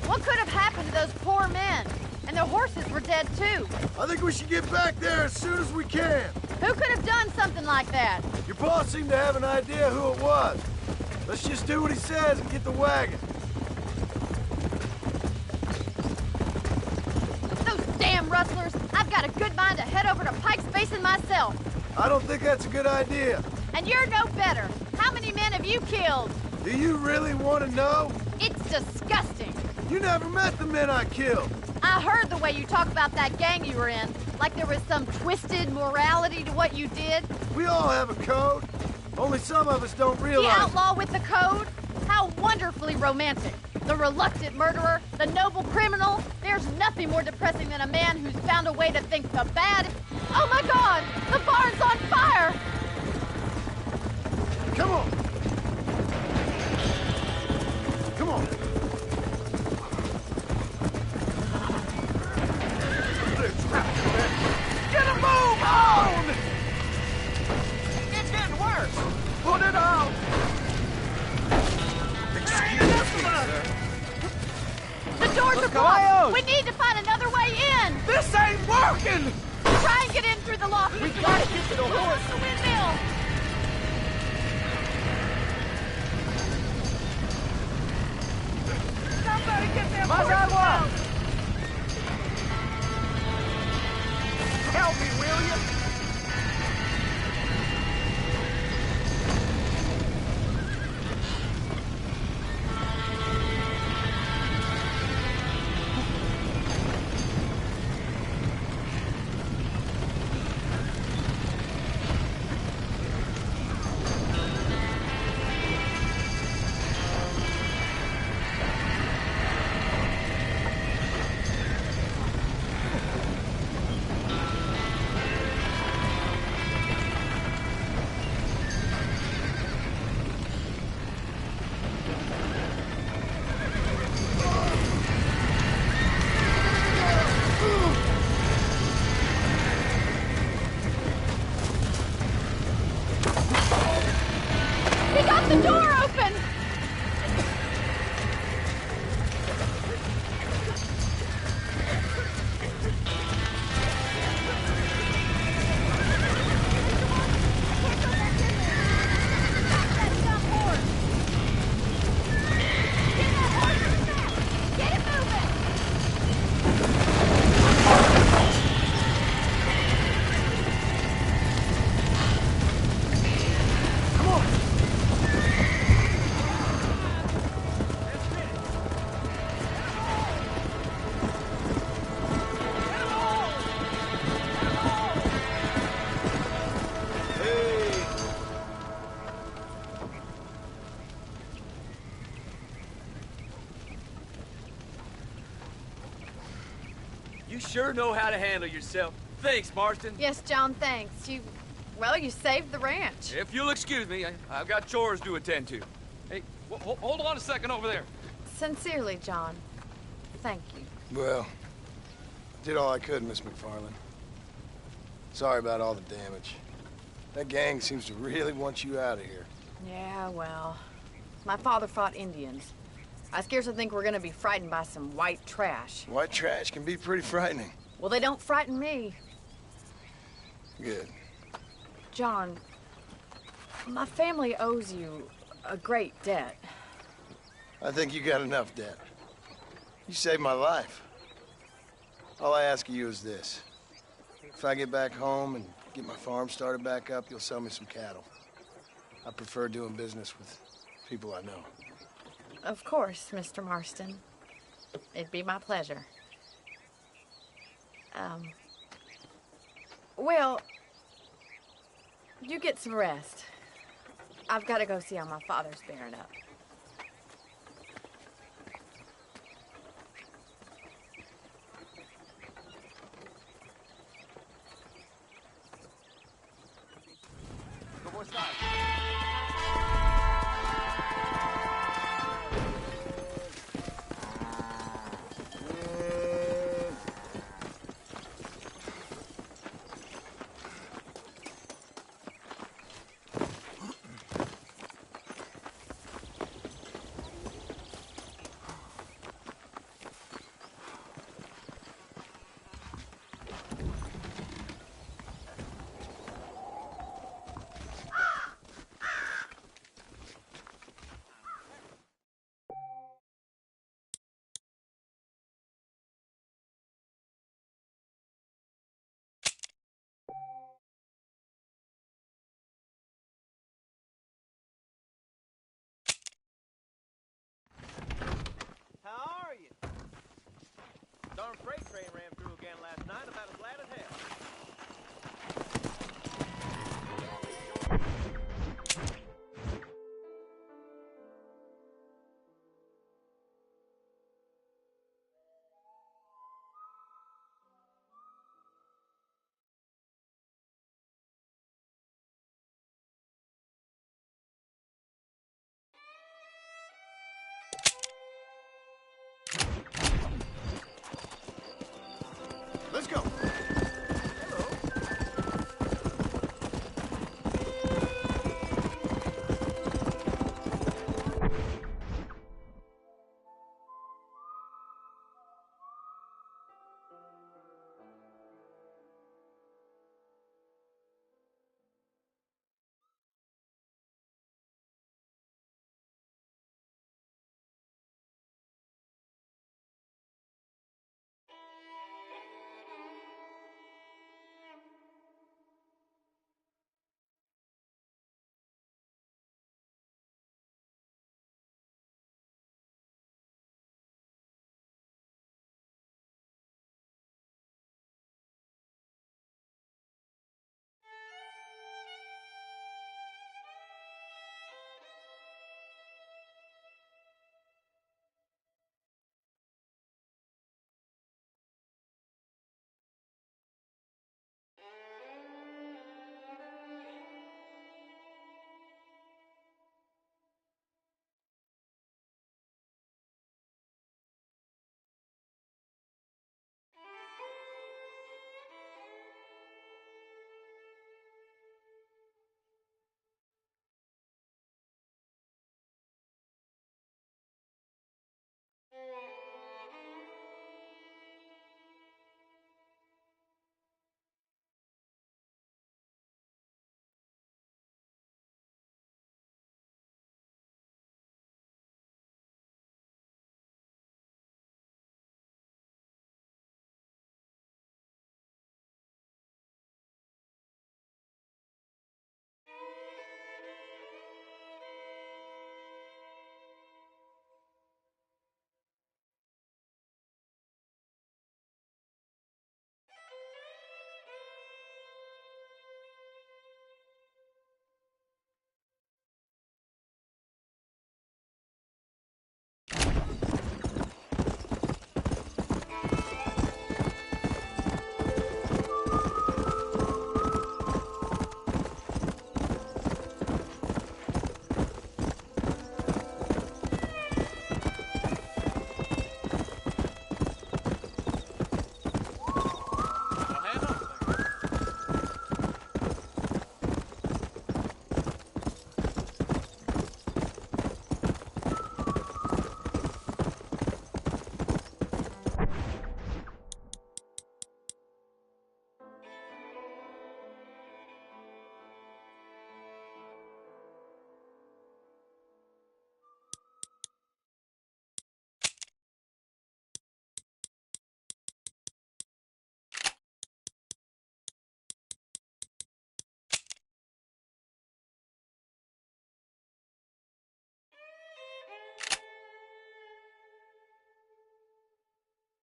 What could have happened to those poor men? And their horses were dead, too. I think we should get back there as soon as we can. Who could have done something like that? Your boss seemed to have an idea who it was. Let's just do what he says and get the wagon. Those damn rustlers! I've got a good mind to head over to Pike's Basin myself. I don't think that's a good idea. And you're no better. How many men have you killed? Do you really want to know? It's disgusting. You never met the men I killed. I heard the way you talk about that gang you were in, like there was some twisted morality to what you did. We all have a code. Only some of us don't The realize. outlaw with the code? How wonderfully romantic. The reluctant murderer, the noble criminal. There's nothing more depressing than a man who's found a way to think the bad... Oh my God! The barn's on fire! Come on! Come on! Get a move on! It's getting worse. Put it out. The doors are blocked! We need to find another way in! This ain't working! Try and get in through the loft! We gotta get to the horse. The windmill! Somebody get them Más horses agua! out. Help me, will you? You sure know how to handle yourself. Thanks, Marston. Yes, John, thanks. Well, you saved the ranch. If you'll excuse me, I've got chores to attend to. Hey, hold on a second over there. Sincerely, John. Thank you. Well, I did all I could, Miss McFarland. Sorry about all the damage. That gang seems to really want you out of here. Yeah, well, my father fought Indians. I scarcely think we're gonna be frightened by some white trash. White trash can be pretty frightening. Well, they don't frighten me. Good. John, my family owes you a great debt. I think you got enough debt. You saved my life. All I ask of you is this. If I get back home and get my farm started back up, you'll sell me some cattle. I prefer doing business with people I know. Of course, Mr. Marston. It'd be my pleasure. Well, you get some rest. I've got to go see how my father's bearing up. Go, boy, stop.